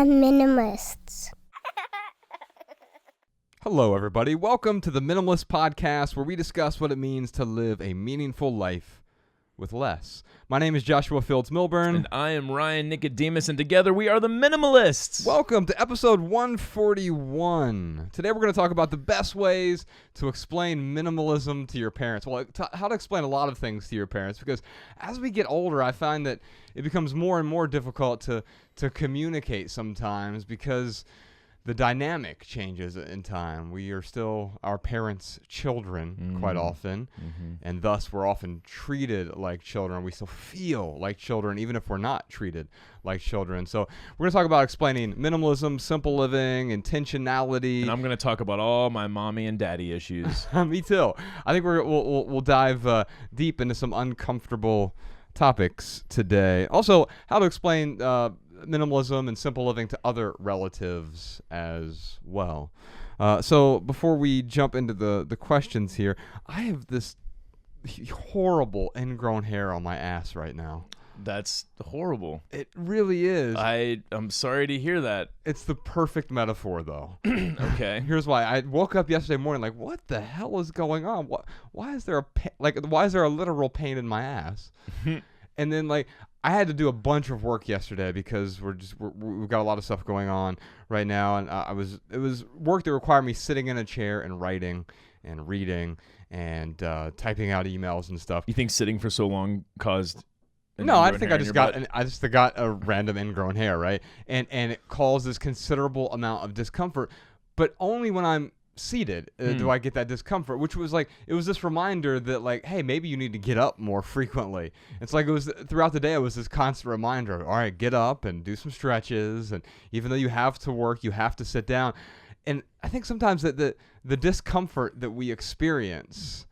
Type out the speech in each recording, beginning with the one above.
Minimalists. Hello, everybody. Welcome to the Minimalist Podcast, where we discuss what it means to live a meaningful life with less. My name is Joshua Fields Milburn. And I am Ryan Nicodemus, and together we are the Minimalists. Welcome to episode 141. Today we're going to talk about the best ways to explain minimalism to your parents. Well, how to explain a lot of things to your parents, because as we get older, I find that it becomes more and more difficult to communicate sometimes, because the dynamic changes in time. We are still our parents' children quite often, and thus we're often treated like children. We still feel like children, even if we're not treated like children. So we're going to talk about explaining minimalism, simple living, intentionality. And I'm going to talk about all my mommy and daddy issues. Me too. I think we'll dive deep into some uncomfortable topics today. Also, how to explain minimalism and simple living to other relatives as well. So before we jump into the questions here, I have this horrible ingrown hair on my ass right now. That's horrible. It really is. I'm sorry to hear that. It's the perfect metaphor, though. Okay. Here's why. I woke up yesterday morning like, what the hell is going on? Why is there why is there a literal pain in my ass? And then I had to do a bunch of work yesterday because we've got a lot of stuff going on right now, and it was work that required me sitting in a chair and writing and reading and typing out emails and stuff. You think sitting for so long caused? No, I think I just got a random ingrown hair, right? And it causes considerable amount of discomfort, but only when I'm seated do I get that discomfort, which was it was this reminder that hey, maybe you need to get up more frequently. It's it was throughout the day, it was this constant reminder, all right, get up and do some stretches, and even though you have to work, you have to sit down. And I think sometimes that the discomfort that we experience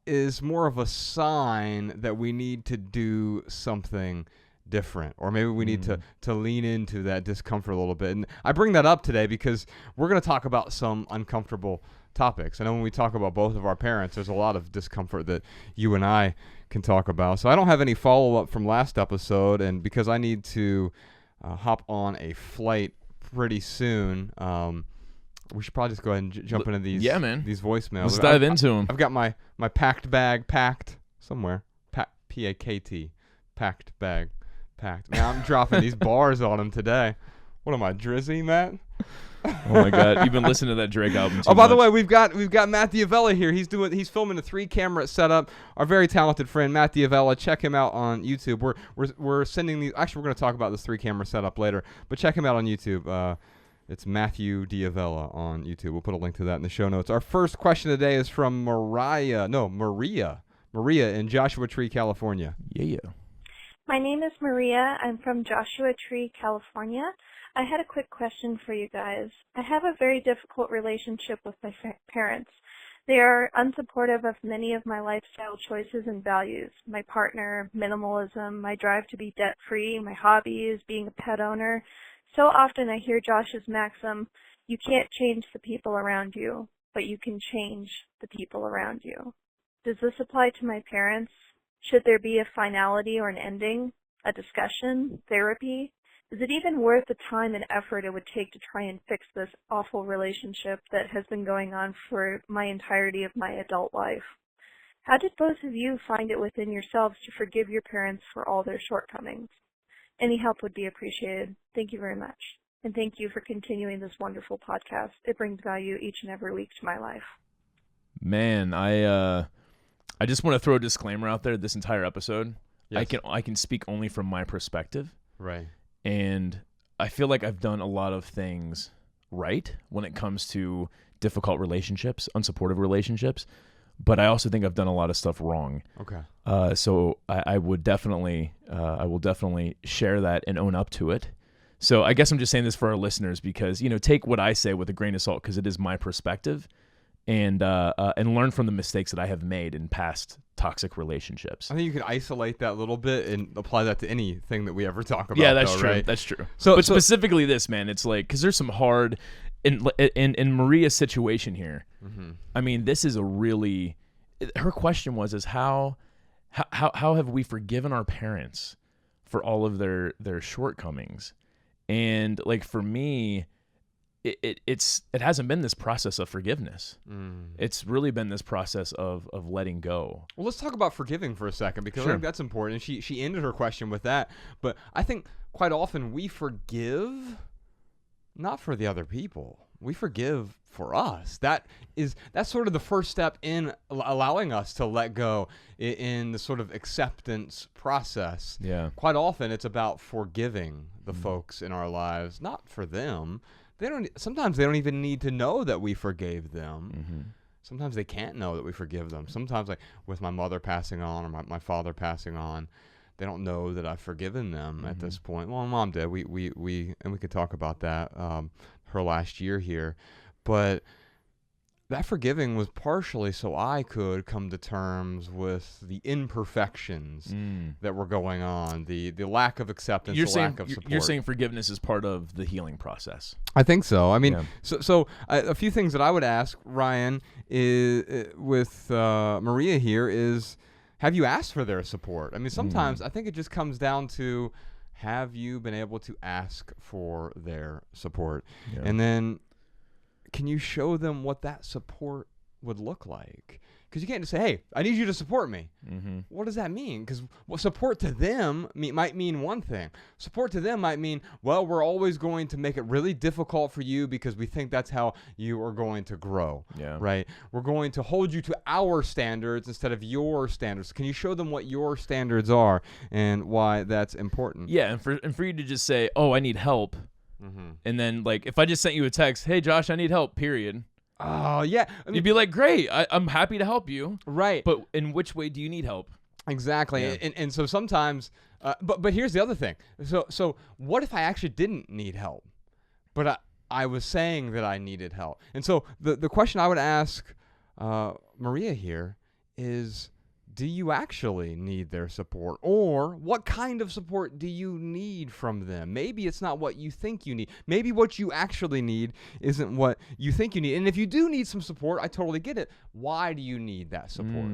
is more of a sign that we need to do something different, or maybe we need to lean into that discomfort a little bit. And I bring that up today because we're going to talk about some uncomfortable topics. I know when we talk about both of our parents, there's a lot of discomfort that you and I can talk about. So I don't have any follow-up from last episode, and because I need to hop on a flight pretty soon, we should probably just go ahead and jump into these these voicemails. Let's dive into them. I've got my packed bag packed somewhere. P-A-K-T. Packed bag. Packed. Man, I'm dropping these bars on him today. What am I, Drizzy, Matt? Oh my God, you've been listening to that Drake album too Oh, by much. the way, we've got Matt Diavella here. He's filming a 3-camera setup. Our very talented friend Matt Diavella. Check him out on YouTube. We're sending these. Actually, we're going to talk about this 3-camera setup later, but check him out on YouTube. It's Matthew Diavella on YouTube. We'll put a link to that in the show notes. Our first question today is from Maria in Joshua Tree, California. Yeah. My name is Maria. I'm from Joshua Tree, California. I had a quick question for you guys. I have a very difficult relationship with my parents. They are unsupportive of many of my lifestyle choices and values. My partner, minimalism, my drive to be debt-free, my hobbies, being a pet owner. So often I hear Josh's maxim, you can't change the people around you, but you can change the people around you. Does this apply to my parents? Should there be a finality or an ending, a discussion, therapy? Is it even worth the time and effort it would take to try and fix this awful relationship that has been going on for my entirety of my adult life? How did both of you find it within yourselves to forgive your parents for all their shortcomings? Any help would be appreciated. Thank you very much. And thank you for continuing this wonderful podcast. It brings value each and every week to my life. Man, I just want to throw a disclaimer out there. This entire episode, yes. I can speak only from my perspective, Right. and I feel like I've done a lot of things right when it comes to difficult relationships, unsupportive relationships, but I also think I've done a lot of stuff wrong. Okay. So I will definitely share that and own up to it. So I guess I'm just saying this for our listeners because take what I say with a grain of salt because it is my perspective. And learn from the mistakes that I have made in past toxic relationships. I think you could isolate that a little bit and apply that to anything that we ever talk about. Yeah, that's true. Right? That's true. So specifically this, man, it's because there's some hard in Maria's situation here. Mm-hmm. I mean, this is a really. Her question was how have we forgiven our parents for all of their shortcomings? And like for me, it hasn't been this process of forgiveness. It's really been this process of letting go. Well, let's talk about forgiving for a second, because Sure. I think that's important. And she ended her question with that. But I think quite often we forgive not for the other people. We forgive for us. That's sort of the first step in allowing us to let go in the sort of acceptance process. Yeah. Quite often it's about forgiving the folks in our lives, not for them. Sometimes they don't even need to know that we forgave them. Sometimes they can't know that we forgive them. Sometimes, like with my mother passing on or my father passing on, they don't know that I've forgiven them at this point. Well, Mom did. We could talk about that her last year here, but that forgiving was partially so I could come to terms with the imperfections that were going on, the lack of acceptance, lack of support. You're saying forgiveness is part of the healing process. I think so. I mean, so a few things that I would ask Ryan is with Maria here is, have you asked for their support? I mean, sometimes I think it just comes down to, have you been able to ask for their support? Yeah. And then, can you show them what that support would look like? Because you can't just say, hey, I need you to support me. What does that mean? Because support to them might mean one thing. Support to them might mean, well, we're always going to make it really difficult for you because we think that's how you are going to grow. Yeah. Right? We're going to hold you to our standards instead of your standards. Can you show them what your standards are and why that's important? Yeah, and for you to just say, oh, I need help, and then like if I just sent you a text, hey Josh, I need help, period. Oh, yeah. I mean, You'd be like, great, I'm happy to help you. Right. But in which way do you need help? Exactly. Yeah. And so sometimes, but here's the other thing. So what if I actually didn't need help, but I was saying that I needed help? And so the question I would ask Maria here is, do you actually need their support? Or what kind of support do you need from them? Maybe it's not what you think you need. Maybe what you actually need isn't what you think you need. And if you do need some support, I totally get it. Why do you need that support?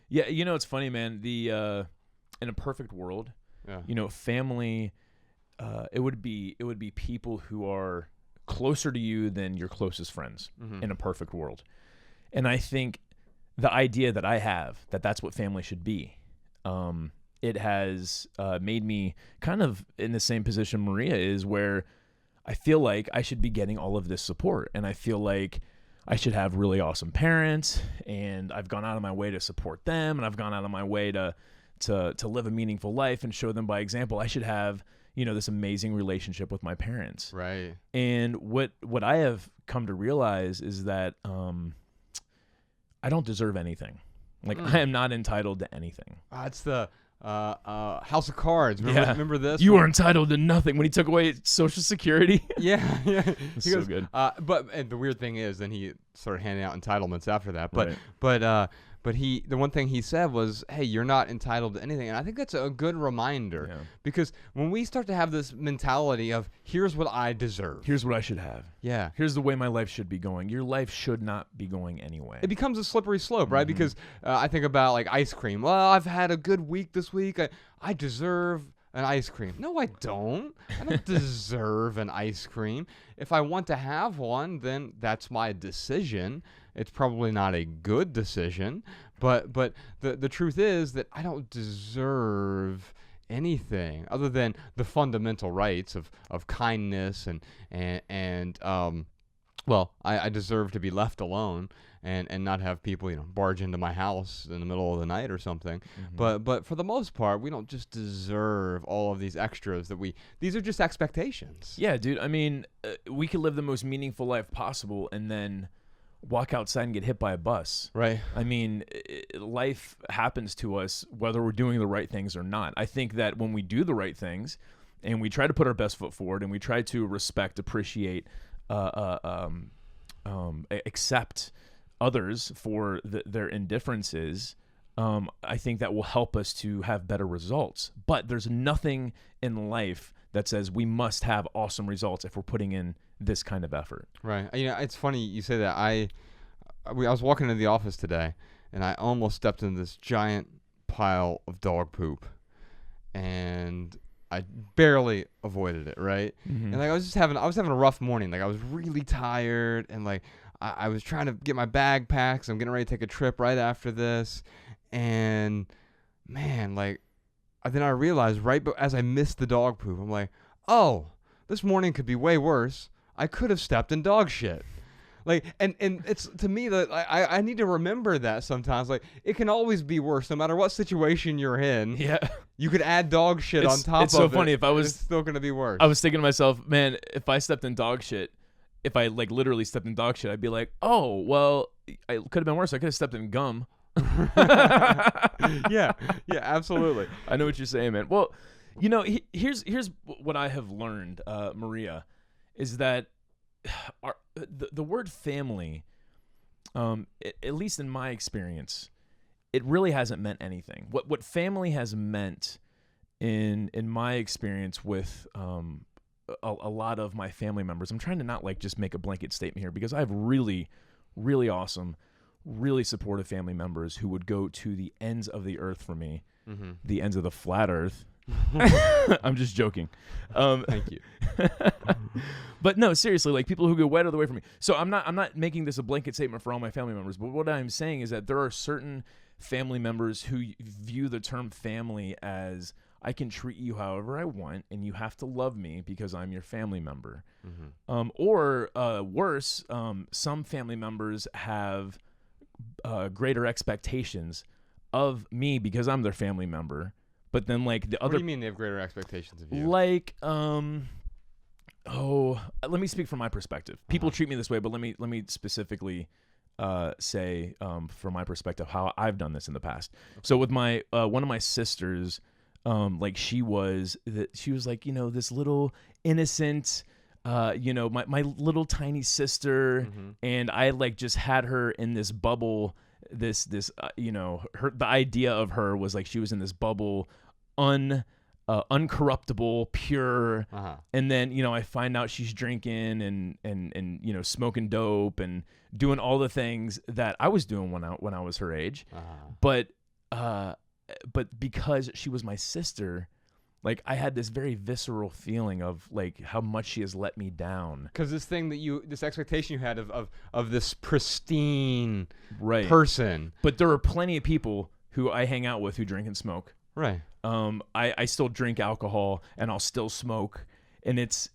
Yeah, you know, it's funny, man. In a perfect world, you know, family, it would be people who are closer to you than your closest friends in a perfect world. And I think the idea that I have that's what family should be, it has made me kind of in the same position Maria is, where I feel like I should be getting all of this support, and I feel like I should have really awesome parents, and I've gone out of my way to support them, and I've gone out of my way to live a meaningful life and show them by example. I should have, you know, this amazing relationship with my parents. Right. And what I have come to realize is that I don't deserve anything. Like I am not entitled to anything. It's the House of Cards. Remember this? You are entitled to nothing when he took away Social Security. Yeah. It's He so goes, good. And the weird thing is, then he started handing out entitlements after that. Right. But the one thing he said was, hey, you're not entitled to anything. And I think that's a good reminder, because when we start to have this mentality of, here's what I deserve, Here's what I should have. Yeah. Here's the way my life should be going. Your life should not be going anyway. It becomes a slippery slope, right? Because I think about like ice cream. Well, I've had a good week this week. I deserve an ice cream. No, I don't. I don't deserve an ice cream. If I want to have one, then that's my decision. It's probably not a good decision, but the truth is that I don't deserve anything other than the fundamental rights of kindness and I deserve to be left alone and not have people, you know, barge into my house in the middle of the night or something. But for the most part, we don't just deserve all of these extras these are just expectations. Yeah, dude. I mean, we could live the most meaningful life possible and then walk outside and get hit by a bus. Right. I mean, life happens to us whether we're doing the right things or not. I think that when we do the right things and we try to put our best foot forward and we try to respect, appreciate, accept others for their indifferences, I think that will help us to have better results. But there's nothing in life that says we must have awesome results if we're putting in this kind of effort. Right. You know, it's funny you say that. I was walking into the office today, and I almost stepped into this giant pile of dog poop. And I barely avoided it, right? Mm-hmm. And like I was having a rough morning. Like I was really tired, and like I was trying to get my bag packed. So I'm getting ready to take a trip right after this, and man, like then I realized as I missed the dog poop, I'm like, oh, this morning could be way worse. I could have stepped in dog shit. Like, and it's to me that I need to remember that sometimes. Like, it can always be worse, no matter what situation you're in. Yeah. You could add dog shit on top of it. It's so funny. If I was, it's still gonna be worse. I was thinking to myself, man, if I stepped in dog shit, if I like literally stepped in dog shit, I'd be like, oh, well, I could have been worse. I could have stepped in gum. yeah, absolutely. I know what you're saying, man. Well, you know, here's what I have learned, Maria, is that the word family, at least in my experience, it really hasn't meant anything. What family has meant in my experience with a lot of my family members, I'm trying to not like just make a blanket statement here, because I have really, really awesome, really supportive family members who would go to the ends of the earth for me, the ends of the flat earth. I'm just joking. Thank you. But no, seriously, like people who go way out of the way from me. So I'm not making this a blanket statement for all my family members, but what I'm saying is that there are certain family members who view the term family as, I can treat you however I want, and you have to love me because I'm your family member. Or worse, some family members have greater expectations of me because I'm their family member. But then, like, the other... What do you mean they have greater expectations of you? Like, let me speak from my perspective. People treat me this way, but let me specifically say, from my perspective, how I've done this in the past. Okay. So with my one of my sisters, like she was like, you know, this little innocent, you know, my little tiny sister, and I like just had her in this bubble. This you know, the idea of her was like she was in this bubble, uncorruptible, pure, and then, you know, I find out she's drinking and you know, smoking dope and doing all the things that I was doing when I was her age, but because she was my sister, like I had this very visceral feeling of like how much she has let me down. Because this expectation you had of this pristine person. But there are plenty of people who I hang out with who drink and smoke. Right. I still drink alcohol and I'll still smoke, and it's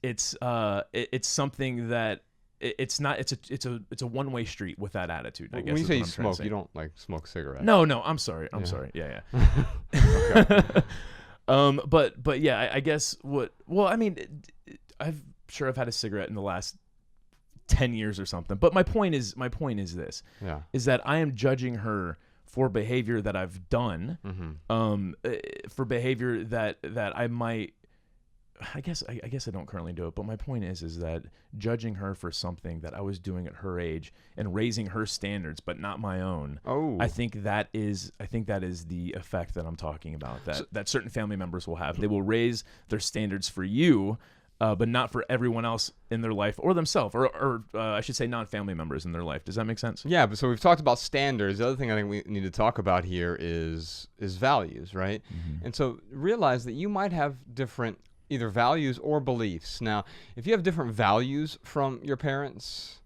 something that it's a one-way street with that attitude. I guess when you say you smoke, you don't like smoke cigarettes. No, I'm sorry. I'm sorry. Yeah. Okay. But yeah, I guess I mean, I've had a cigarette in the last 10 years or something. But my point is this, is that I am judging her for behavior that I've done, for behavior that I might, I guess I don't currently do it, but my point is that judging her for something that I was doing at her age and raising her standards, but not my own. I think that is the effect that I'm talking about, that certain family members will have. They will raise their standards for you, but not for everyone else in their life or themselves, or I should say non-family members in their life. Does that make sense? Yeah, but so we've talked about standards. The other thing I think we need to talk about here is values, right? And so realize that you might have different either values or beliefs. Now, if you have different values from your parents,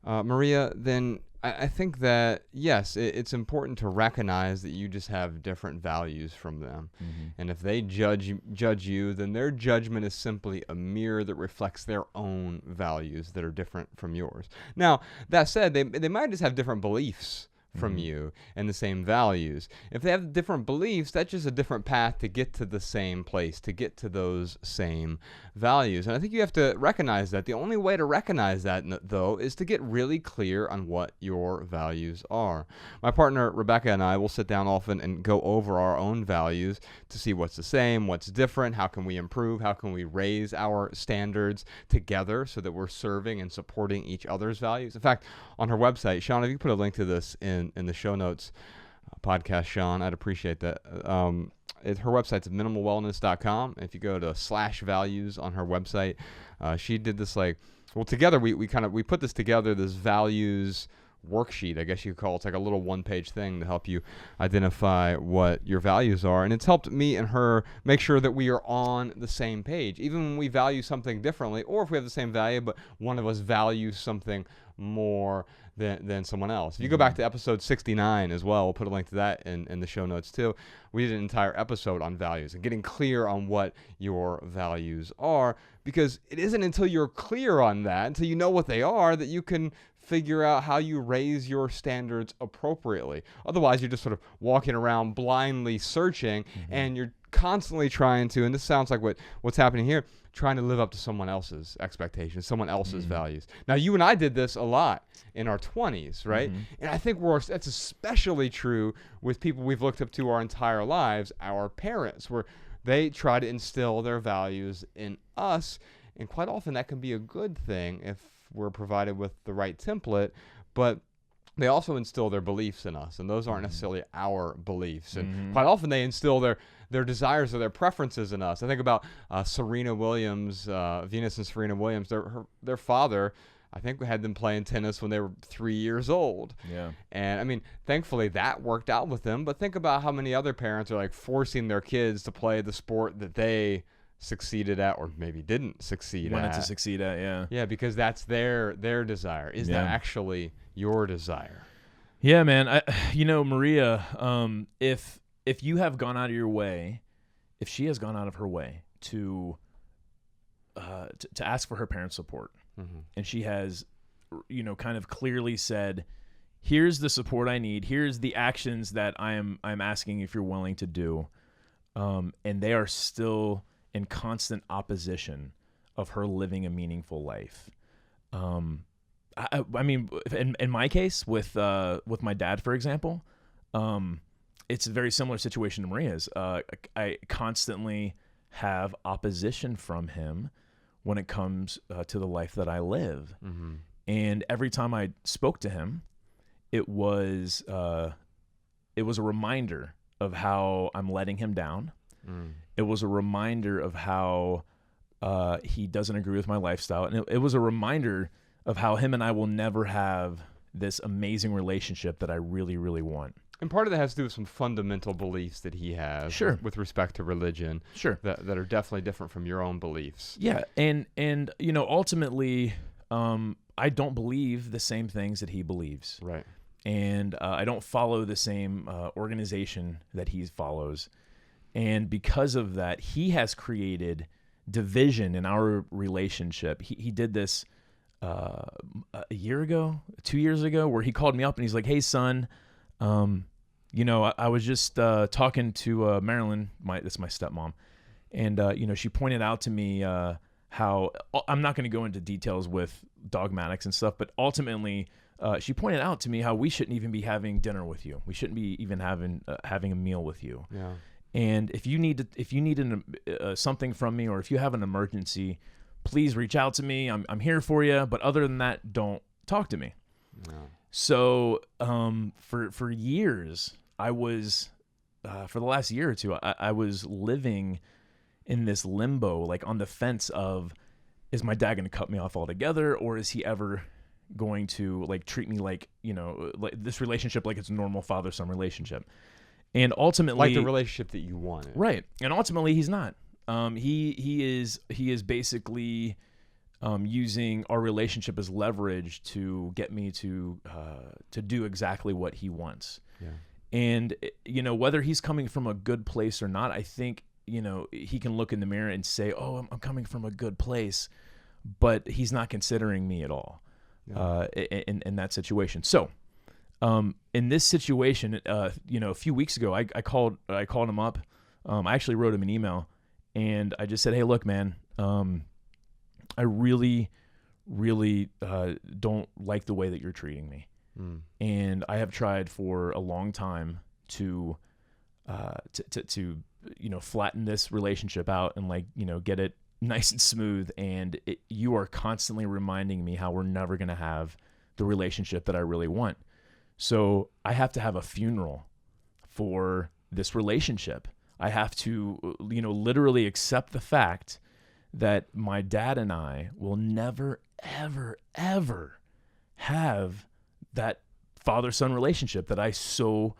Maria, then I think that, yes, it's important to recognize that you just have different values from them. And if they judge you, then their judgment is simply a mirror that reflects their own values that are different from yours. Now, that said, they might just have different beliefs from you and the same values. If they have different beliefs, that's just a different path to get to the same place, to get to those same values. And I think you have to recognize that. The only way to recognize that, though, is to get really clear on what your values are. My partner Rebecca and I will sit down often and go over our own values to see what's the same, what's different, how can we improve, how can we raise our standards together so that we're serving and supporting each other's values. In fact, on her website, Sean, if you put a link to this in the show notes, podcast Sean, I'd appreciate that. Her website's minimalwellness.com. If you go to /values on her website, she did this together we put this together, this values worksheet, I guess you could call it. It's like a little one-page thing to help you identify what your values are. And it's helped me and her make sure that we are on the same page, even when we value something differently, or if we have the same value, but one of us values something more than someone else. If you go back to episode 69 as well, we'll put a link to that in the show notes too. We did an entire episode on values and getting clear on what your values are, because it isn't until you're clear on that, until you know what they are, that you can figure out how you raise your standards appropriately. Otherwise, you're just sort of walking around blindly searching, and you're constantly trying to, and this sounds like what's happening here, trying to live up to someone else's expectations, someone else's values. Now, you and I did this a lot in our 20s, right? And I think that's especially true with people we've looked up to our entire lives, our parents, where they try to instill their values in us. And quite often that can be a good thing if we're provided with the right template, but they also instill their beliefs in us, and those aren't necessarily our beliefs. And quite often they instill their desires or their preferences in us. I think about Serena Williams, Venus and Serena Williams. Their father, I think, had them playing tennis when they were 3 years old. Yeah. And I mean, thankfully that worked out with them. But think about how many other parents are like forcing their kids to play the sport that they succeeded at, or maybe didn't succeed at. Wanted to succeed at, yeah. Yeah, because that's their desire. Is that actually your desire? Yeah, man. Maria, if you have gone out of your way, if she has gone out of her way to ask for her parents' support, and she has, kind of clearly said, here's the support I need, here's the actions that I'm asking if you're willing to do, and they are still in constant opposition of her living a meaningful life. I mean, in my case with my dad, for example, it's a very similar situation to Maria's. I constantly have opposition from him when it comes to the life that I live. And every time I spoke to him, it was a reminder of how I'm letting him down. It was a reminder of how he doesn't agree with my lifestyle. And it was a reminder of how him and I will never have this amazing relationship that I really, really want. And part of that has to do with some fundamental beliefs that he has with respect to religion that are definitely different from your own beliefs. Yeah, and ultimately, I don't believe the same things that he believes. Right. And I don't follow the same organization that he follows. And because of that, he has created division in our relationship. He did this a year ago, 2 years ago, where he called me up and he's like, "Hey, son, I was just talking to Marilyn, that's my stepmom, and she pointed out to me how I'm not going to go into details with dogmatics and stuff, but ultimately she pointed out to me how we shouldn't even be having dinner with you. We shouldn't be even having a meal with you. Yeah. And if you need something from me, or if you have an emergency, please reach out to me. I'm here for you. But other than that, don't talk to me." No. So for years, I was for the last year or two, I was living in this limbo, like on the fence of, is my dad going to cut me off altogether, or is he ever going to like treat me like like this relationship like it's a normal father-son relationship? And ultimately, like the relationship that you wanted, right? And ultimately, he's not. He is basically using our relationship as leverage to get me to do exactly what he wants. Yeah. And whether he's coming from a good place or not, I think he can look in the mirror and say, "Oh, I'm coming from a good place," but he's not considering me at all. Yeah. In that situation. So. In this situation, a few weeks ago, I called him up. I actually wrote him an email, and I just said, "Hey, look, man, I really, really don't like the way that you're treating me, and I have tried for a long time to flatten this relationship out and get it nice and smooth, and you are constantly reminding me how we're never going to have the relationship that I really want. So I have to have a funeral for this relationship. I have to, literally accept the fact that my dad and I will never, ever, ever have that father-son relationship that I so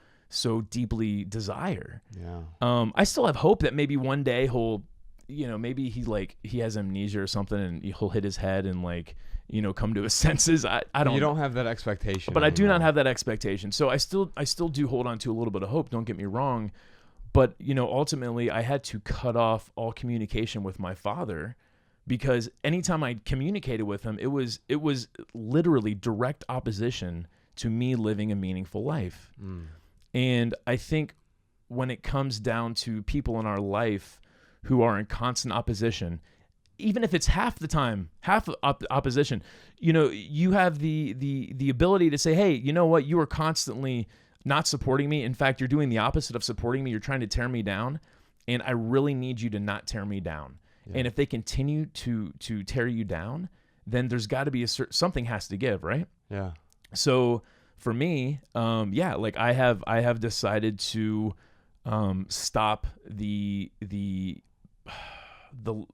deeply desire. Yeah. I still have hope that maybe one day he'll, maybe he has amnesia or something, and he'll hit his head and come to his senses. I don't. You don't have that expectation. But I do not have that expectation. So I still do hold on to a little bit of hope. Don't get me wrong. But, ultimately I had to cut off all communication with my father, because anytime I communicated with him, it was literally direct opposition to me living a meaningful life. And I think when it comes down to people in our life who are in constant opposition, even if it's half the time, opposition, you have the ability to say, hey, you know what? You are constantly not supporting me. In fact, you're doing the opposite of supporting me. You're trying to tear me down, and I really need you to not tear me down. Yeah. And if they continue to tear you down, then there's got to be something has to give, right? Yeah. So for me, I have decided to stop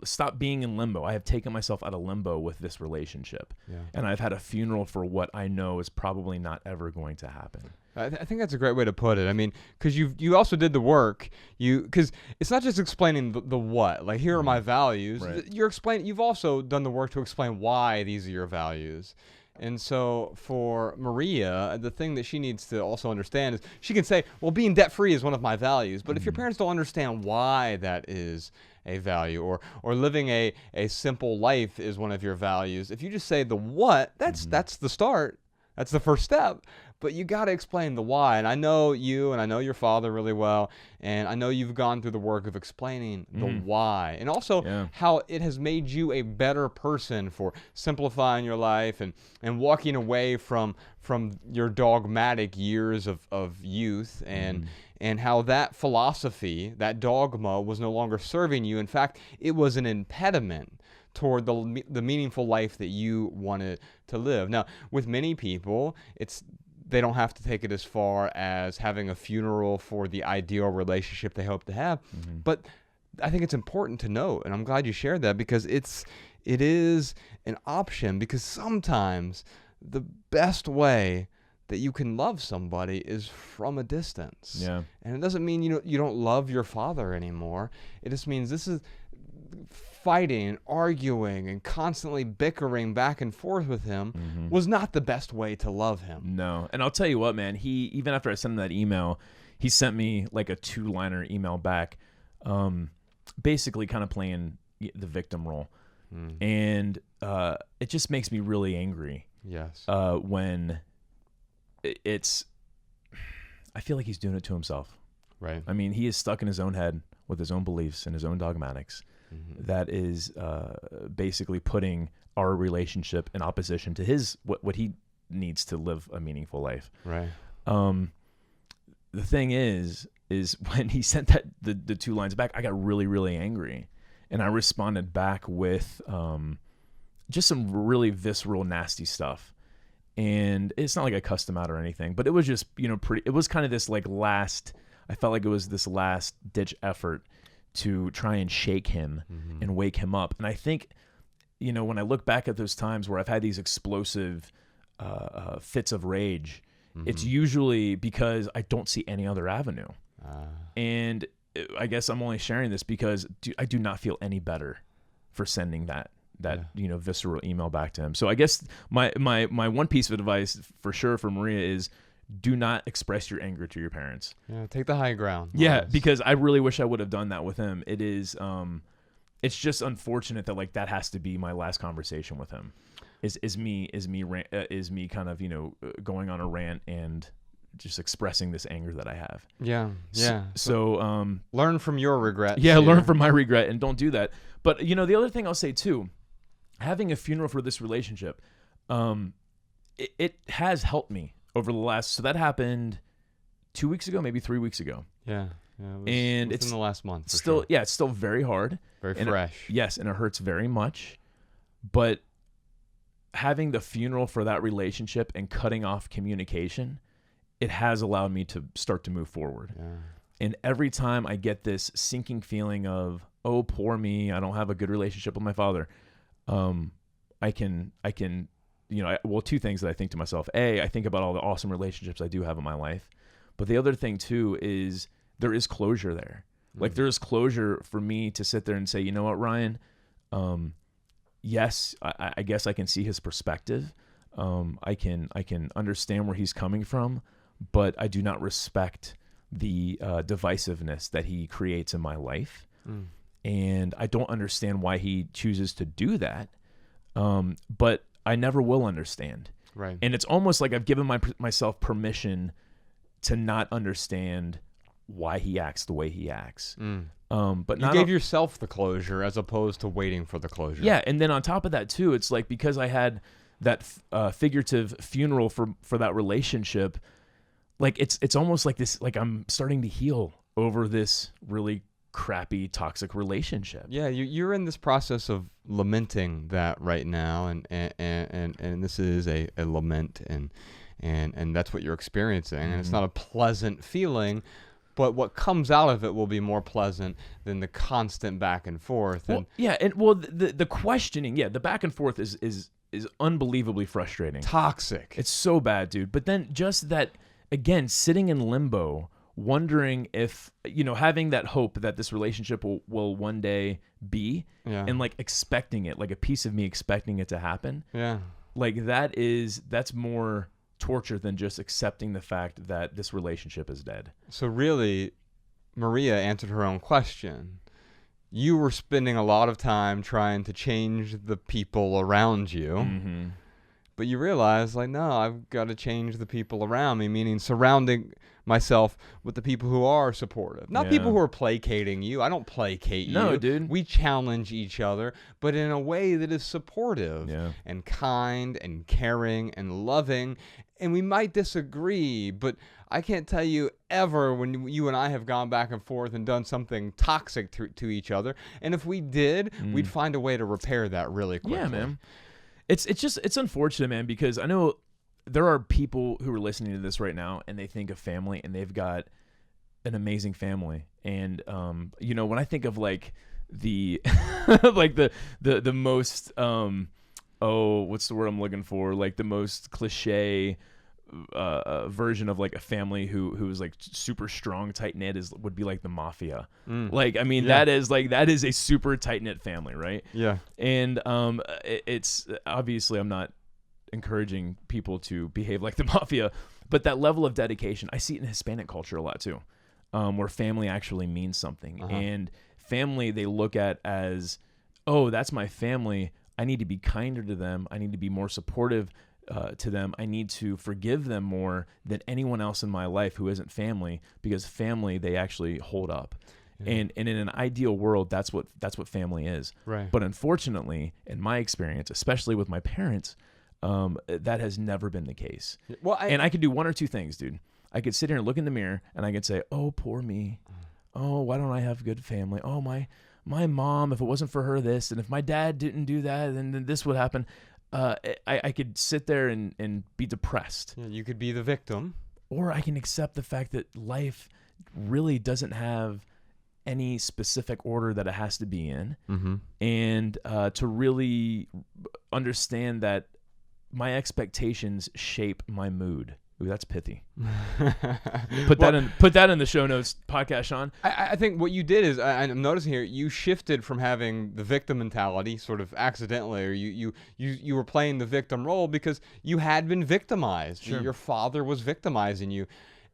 stop being in limbo. I have taken myself out of limbo with this relationship, and I've had a funeral for what I know is probably not ever going to happen. I think that's a great way to put it. I mean, because you also did the work. Because it's not just explaining the what. Like, here are my values. Right. You've also done the work to explain why these are your values. And so for Maria, the thing that she needs to also understand is she can say, well, being debt-free is one of my values. But if your parents don't understand why that is a value, or living a simple life is one of your values, if you just say the what, that's the start. That's the first step. But you got to explain the why. And I know you and I know your father really well. And I know you've gone through the work of explaining the why. And also how it has made you a better person for simplifying your life and walking away from your dogmatic years of youth. And how that philosophy, that dogma, was no longer serving you. In fact, it was an impediment toward the meaningful life that you wanted to live. Now, with many people, they don't have to take it as far as having a funeral for the ideal relationship they hope to have. But I think it's important to note, and I'm glad you shared that, because it is an option, because sometimes the best way that you can love somebody is from a distance. Yeah. And it doesn't mean you don't love your father anymore. It just means this is fighting and arguing and constantly bickering back and forth with him was not the best way to love him. No. And I'll tell you what, man, even after I sent him that email, he sent me like a 2-liner email back, basically kind of playing the victim role. And it just makes me really angry. Yes. When I feel like he's doing it to himself. Right. I mean, he is stuck in his own head with his own beliefs and his own dogmatics. That is basically putting our relationship in opposition to his what he needs to live a meaningful life. Right. The thing is when he sent that the 2 lines back, I got really, really angry, and I responded back with just some really visceral, nasty stuff. And it's not like I cussed him out or anything, but it was just it was kind of this I felt like it was this last ditch effort to try and shake him and wake him up. And I think, when I look back at those times where I've had these explosive fits of rage, it's usually because I don't see any other avenue. And I guess I'm only sharing this because I do not feel any better for sending that visceral email back to him. So I guess my one piece of advice for sure for Maria is, do not express your anger to your parents. Yeah, take the high ground. Yeah, because I really wish I would have done that with him. It is, it's just unfortunate that that has to be my last conversation with him. Is me kind of going on a rant and just expressing this anger that I have. Yeah, yeah. So learn from your regrets. Yeah, learn from my regret and don't do that. But the other thing I'll say too, having a funeral for this relationship, it has helped me over the last. So that happened 2 weeks ago, maybe 3 weeks ago. Yeah. And it's in the last month. Still, sure. Yeah, it's still very hard. Very fresh. Yes, and it hurts very much. But having the funeral for that relationship and cutting off communication, it has allowed me to start to move forward. Yeah. And every time I get this sinking feeling of, oh, poor me, I don't have a good relationship with my father, I can two things that I think to myself. A, I think about all the awesome relationships I do have in my life. But the other thing too is there is closure there. Like there is closure for me to sit there and say, you know what, Ryan, yes, I guess I can see his perspective. I can understand where he's coming from, but I do not respect the divisiveness that he creates in my life. And I don't understand why he chooses to do that. But I never will understand. Right. And it's almost like I've given myself permission to not understand why he acts the way he acts. But you gave yourself the closure as opposed to waiting for the closure. Yeah. And then on top of that too, it's like, because I had that figurative funeral for that relationship, like it's almost like this, like I'm starting to heal over this really crappy toxic relationship. Yeah, you're in this process of lamenting that right now, and this is a lament, and that's what you're experiencing, and it's not a pleasant feeling, but what comes out of it will be more pleasant than the constant back and forth. And the questioning, the back and forth is unbelievably frustrating, toxic. It's so bad, dude. But then just that, again, sitting in limbo, wondering if, having that hope that this relationship will one day be, and like expecting it, like a piece of me expecting it to happen. Yeah. Like that's more torture than just accepting the fact that this relationship is dead. So really, Maria answered her own question. You were spending a lot of time trying to change the people around you. But you realize, like, no, I've got to change the people around me, meaning surrounding myself with the people who are supportive. Not people who are placating you. I don't placate you. No, dude. We challenge each other, but in a way that is supportive and kind and caring and loving. And we might disagree, but I can't tell you ever when you and I have gone back and forth and done something toxic to each other. And if we did, we'd find a way to repair that really quickly. Yeah, man. It's unfortunate, man, because I know there are people who are listening to this right now and they think of family and they've got an amazing family. And, when I think of like the, like the most, what's the word I'm looking for? Like the most cliche, version of like a family who is like super strong, tight knit would be like the mafia. Like, I mean, that is a super tight knit family, right? Yeah. And it's obviously, I'm not encouraging people to behave like the mafia, but that level of dedication, I see it in Hispanic culture a lot too, where family actually means something. And family, they look at as, oh, that's my family. I need to be kinder to them. I need to be more supportive to them. I need to forgive them more than anyone else in my life who isn't family, because family, they actually hold up. And in an ideal world, that's what family is. Right. But unfortunately, in my experience, especially with my parents, that has never been the case. Well, and I could do one or two things, dude. I could sit here and look in the mirror and I could say, oh, poor me. Oh, why don't I have good family? Oh, my mom, if it wasn't for her, this, and if my dad didn't do that, then this would happen. I could sit there and be depressed. Yeah, you could be the victim. Or I can accept the fact that life really doesn't have any specific order that it has to be in. And to really understand that my expectations shape my mood. Ooh, that's pithy. Put that in the show notes, podcast, Sean. I think what you did is, I'm noticing here, you shifted from having the victim mentality, sort of accidentally, or you were playing the victim role because you had been victimized. Sure. Your father was victimizing you,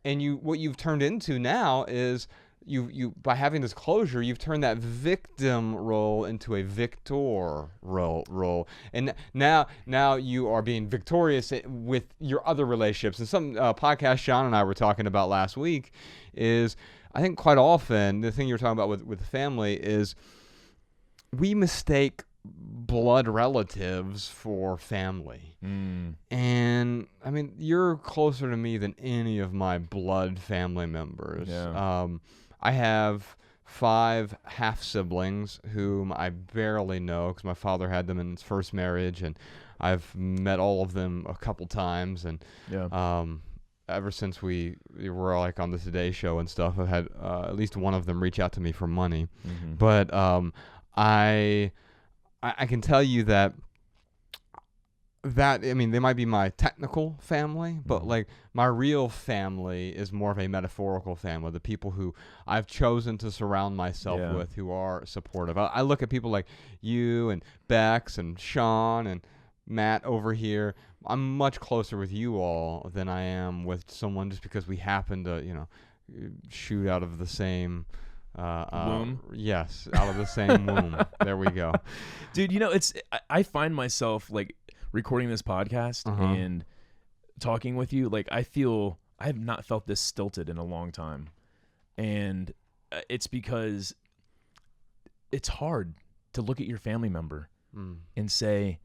and what you've turned into now is you by having this closure, you've turned that victim role into a victor role, and now you are being victorious with your other relationships. And some podcast Sean and I were talking about last week is, I think quite often the thing you're talking about with family is we mistake blood relatives for family. And I mean, you're closer to me than any of my blood family members. I have 5 half-siblings whom I barely know because my father had them in his first marriage, and I've met all of them a couple times. And ever since we were like on the Today Show and stuff, I've had at least one of them reach out to me for money. But I can tell you that That, I mean, they might be my technical family, but like my real family is more of a metaphorical family. The people who I've chosen to surround myself with, who are supportive. I look at people like you and Bex and Sean and Matt over here. I'm much closer with you all than I am with someone just because we happen to, shoot out of the same womb. Yes, out of the same womb. There we go, dude. I find myself like recording this podcast and talking with you, like I have not felt this stilted in a long time, and it's because it's hard to look at your family member and say,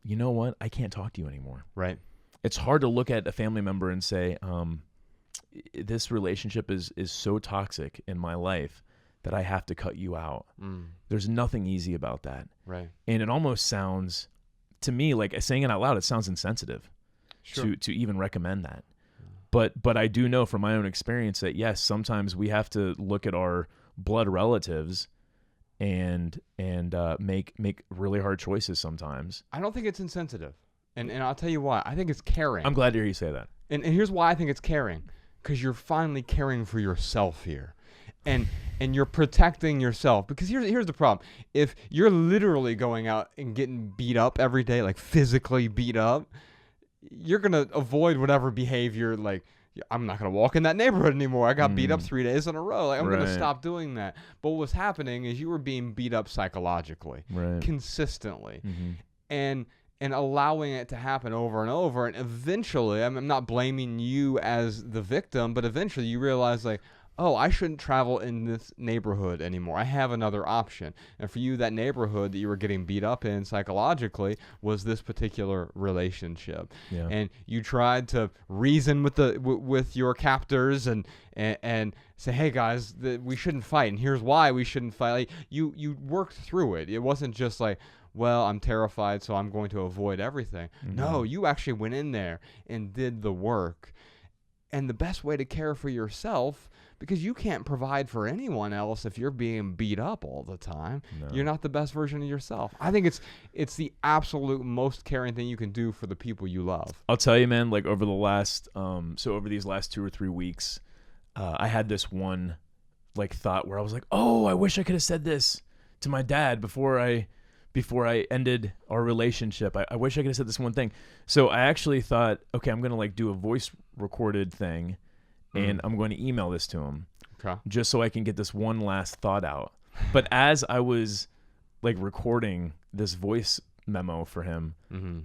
you know what, I can't talk to you anymore. Right. It's hard to look at a family member and say, this relationship is so toxic in my life that I have to cut you out. There's nothing easy about that. Right. And it almost sounds, to me, like saying it out loud, it sounds insensitive to even recommend that. But I do know from my own experience that yes, sometimes we have to look at our blood relatives and make really hard choices sometimes. I don't think it's insensitive. And I'll tell you why. I think it's caring. I'm glad to hear you say that. And here's why I think it's caring. Because you're finally caring for yourself here. And you're protecting yourself. Because here's the problem. If you're literally going out and getting beat up every day, like physically beat up, you're going to avoid whatever behavior, like, I'm not going to walk in that neighborhood anymore. I got beat up 3 days in a row. Like, I'm going to stop doing that. But what was happening is you were being beat up psychologically, consistently. And allowing it to happen over and over. And eventually, I'm not blaming you as the victim, but eventually you realize, like, oh, I shouldn't travel in this neighborhood anymore. I have another option. And for you, that neighborhood that you were getting beat up in psychologically was this particular relationship. Yeah. And you tried to reason with your captors and say, hey guys, we shouldn't fight, and here's why we shouldn't fight. Like, you worked through it. It wasn't just like, well, I'm terrified, so I'm going to avoid everything. No, you actually went in there and did the work. And the best way to care for yourself, because you can't provide for anyone else if you're being beat up all the time. No. You're not the best version of yourself. I think it's the absolute most caring thing you can do for the people you love. I'll tell you, man, like over the last, over these last 2 or 3 weeks, I had this one like thought where I was like, oh, I wish I could have said this to my dad before I ended our relationship. I wish I could have said this one thing. So I actually thought, okay, I'm going to like do a voice recorded thing and I'm going to email this to him just so I can get this one last thought out. But as I was like recording this voice memo for him,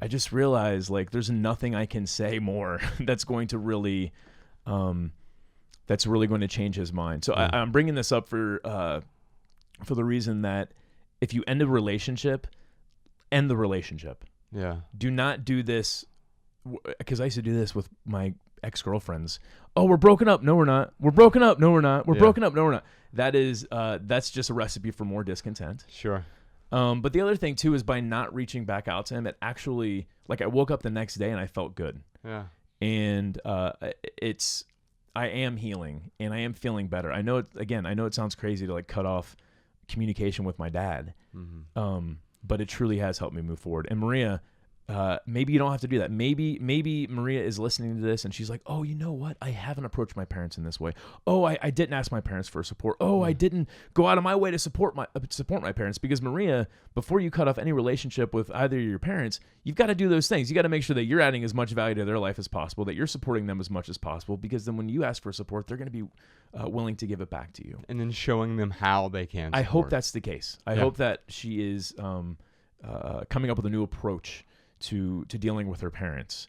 I just realized like there's nothing I can say more that's going to really, going to change his mind. So I'm bringing this up for the reason that if you end a relationship, end the relationship. Yeah. Do not do this, because I used to do this with my ex-girlfriends. Oh, we're broken up. No, we're not. We're broken up. No, we're not. We're broken up. No, we're not. That's just a recipe for more discontent. Sure. But the other thing too is by not reaching back out to him, it actually, like I woke up the next day and I felt good. Yeah. And I am healing and I am feeling better. I know it sounds crazy to like cut off communication with my dad, but it truly has helped me move forward. And Maria, maybe you don't have to do that. Maybe Maria is listening to this and she's like, oh, you know what? I haven't approached my parents in this way. Oh, I didn't ask my parents for support. Oh, I didn't go out of my way to support my parents. Because Maria, before you cut off any relationship with either of your parents, you've got to do those things. You got to make sure that you're adding as much value to their life as possible, that you're supporting them as much as possible, because then when you ask for support, they're going to be willing to give it back to you. And then showing them how they can support. I hope that's the case. I hope that she is coming up with a new approach to dealing with her parents.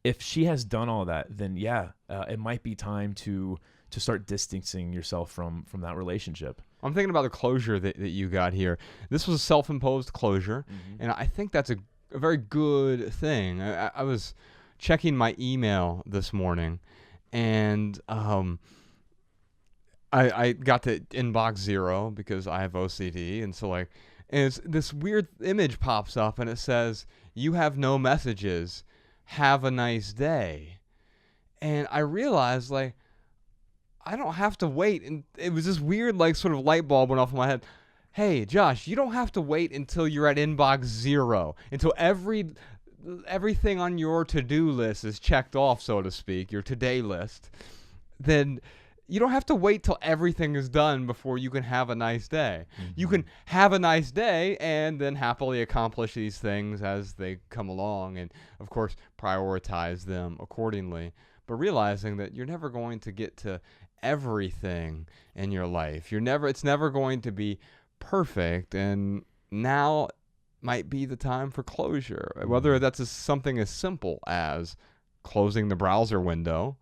If she has done all that, then it might be time to start distancing yourself from that relationship. I'm thinking about the closure that you got here. This was a self-imposed closure, and I think that's a very good thing. I was checking my email this morning, and I got to inbox 0 because I have OCD, and so like, and this weird image pops up and it says, "You have no messages. Have a nice day." And I realized, like, I don't have to wait. And it was this weird, like, sort of light bulb went off in my head. Hey, Josh, you don't have to wait until you're at inbox 0, until every everything on your to-do list is checked off, so to speak, your today list, then you don't have to wait till everything is done before you can have a nice day. You can have a nice day and then happily accomplish these things as they come along, and of course prioritize them accordingly. But realizing that you're never going to get to everything in your life. It's never going to be perfect, and now might be the time for closure. Whether that's something as simple as closing the browser window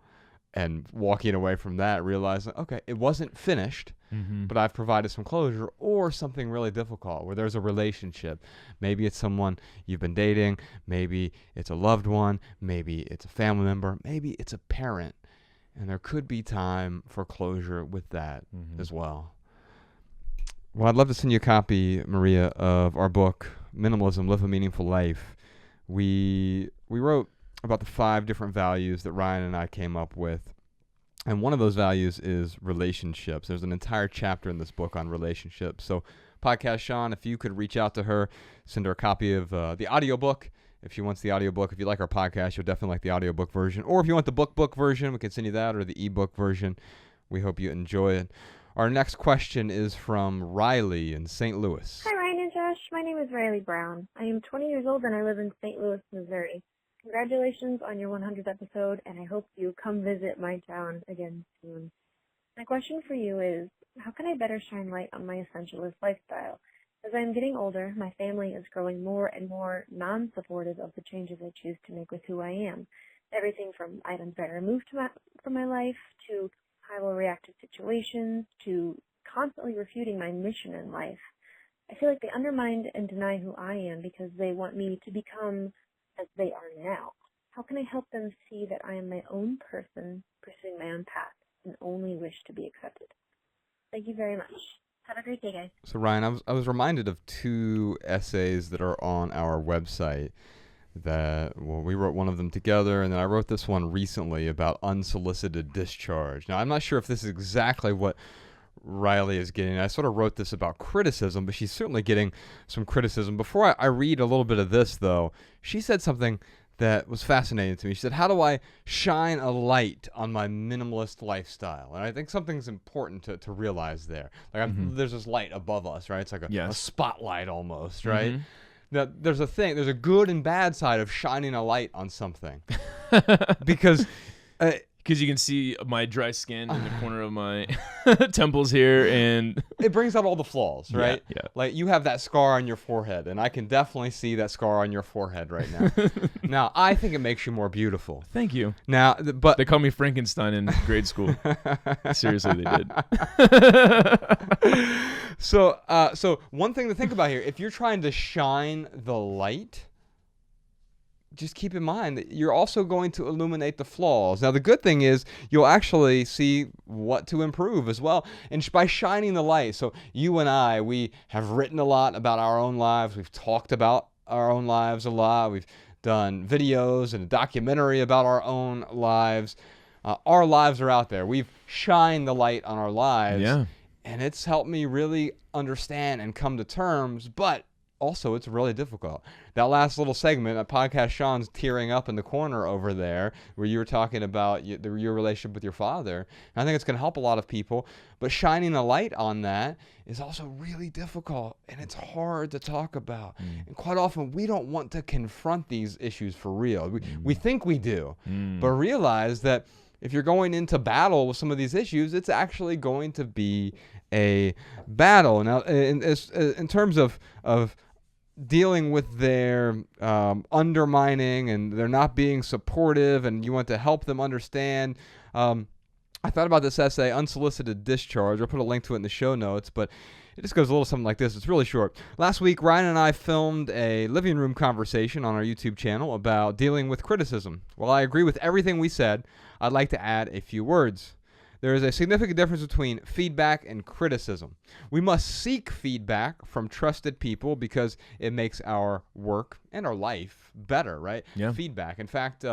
and walking away from that, realizing, okay, it wasn't finished, but I've provided some closure, or something really difficult where there's a relationship. Maybe it's someone you've been dating, maybe it's a loved one, maybe it's a family member, maybe it's a parent, and there could be time for closure with that as well. Well, I'd love to send you a copy, Maria, of our book, Minimalism, Live a Meaningful Life. We wrote about the 5 different values that Ryan and I came up with. And one of those values is relationships. There's an entire chapter in this book on relationships. So, Podcast Sean, if you could reach out to her, send her a copy of the audiobook. If she wants the audiobook, if you like our podcast, you'll definitely like the audiobook version. Or if you want the book version, we can send you that, or the ebook version. We hope you enjoy it. Our next question is from Riley in St. Louis. Hi, Ryan and Josh. My name is Riley Brown. I am 20 years old and I live in St. Louis, Missouri. Congratulations on your 100th episode, and I hope you come visit my town again soon. My question for you is, how can I better shine light on my essentialist lifestyle? As I am getting older, my family is growing more and more non-supportive of the changes I choose to make with who I am. Everything from items I remove from my life, to how I will react to situations, to constantly refuting my mission in life. I feel like they undermine and deny who I am because they want me to become as they are now. How can I help them see that I am my own person, pursuing my own path, and only wish to be accepted? Thank you very much. Have a great day, guys. So, Ryan, I was reminded of 2 essays that are on our website. We wrote one of them together, and then I wrote this one recently about unsolicited discharge. Now, I'm not sure if this is exactly what Riley is getting. I sort of wrote this about criticism, but she's certainly getting some criticism. Before I read a little bit of this, though, she said something that was fascinating to me. She said, how do I shine a light on my minimalist lifestyle? And I think something's important to realize there. Like there's this light above us, right? It's like a spotlight almost, right? Now, there's a good and bad side of shining a light on something. Because you can see my dry skin in the corner of my temples here, and it brings out all the flaws, right? Yeah. Like you have that scar on your forehead, and I can definitely see that scar on your forehead right now. Now, I think it makes you more beautiful. Thank you. Now, but they called me Frankenstein in grade school. Seriously, they did. So one thing to think about here, if you're trying to shine the light, just keep in mind that you're also going to illuminate the flaws. Now, the good thing is you'll actually see what to improve as well. And by shining the light, so you and I, we have written a lot about our own lives. We've talked about our own lives a lot. We've done videos and a documentary about our own lives. Our lives are out there. We've shined the light on our lives. Yeah. And it's helped me really understand and come to terms, but also, it's really difficult. That last little segment, a podcast, Sean's tearing up in the corner over there, where you were talking about your relationship with your father. And I think it's going to help a lot of people. But shining a light on that is also really difficult, and it's hard to talk about. And quite often, we don't want to confront these issues for real. We think we do, but realize that if you're going into battle with some of these issues, it's actually going to be a battle. Now, in terms of dealing with their undermining and they're not being supportive, and you want to help them understand. I thought about this essay, Unsolicited Discharge. I'll put a link to it in the show notes, but it just goes a little something like this. It's really short. Last week, Ryan and I filmed a living room conversation on our YouTube channel about dealing with criticism. While I agree with everything we said, I'd like to add a few words. There is a significant difference between feedback and criticism. We must seek feedback from trusted people because it makes our work and our life better, right? Yeah. Feedback. In fact,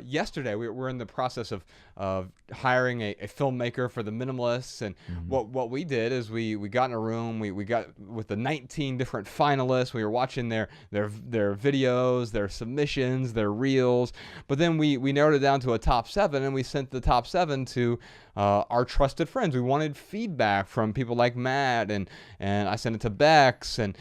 yesterday we're in the process of hiring a filmmaker for the Minimalists, and what we did is we got in a room, we got with the 19 different finalists. We were watching their videos, their submissions, their reels, but then we narrowed it down to a top 7, and we sent the top 7 to our trusted friends. We wanted feedback from people like Matt, and I sent it to Bex and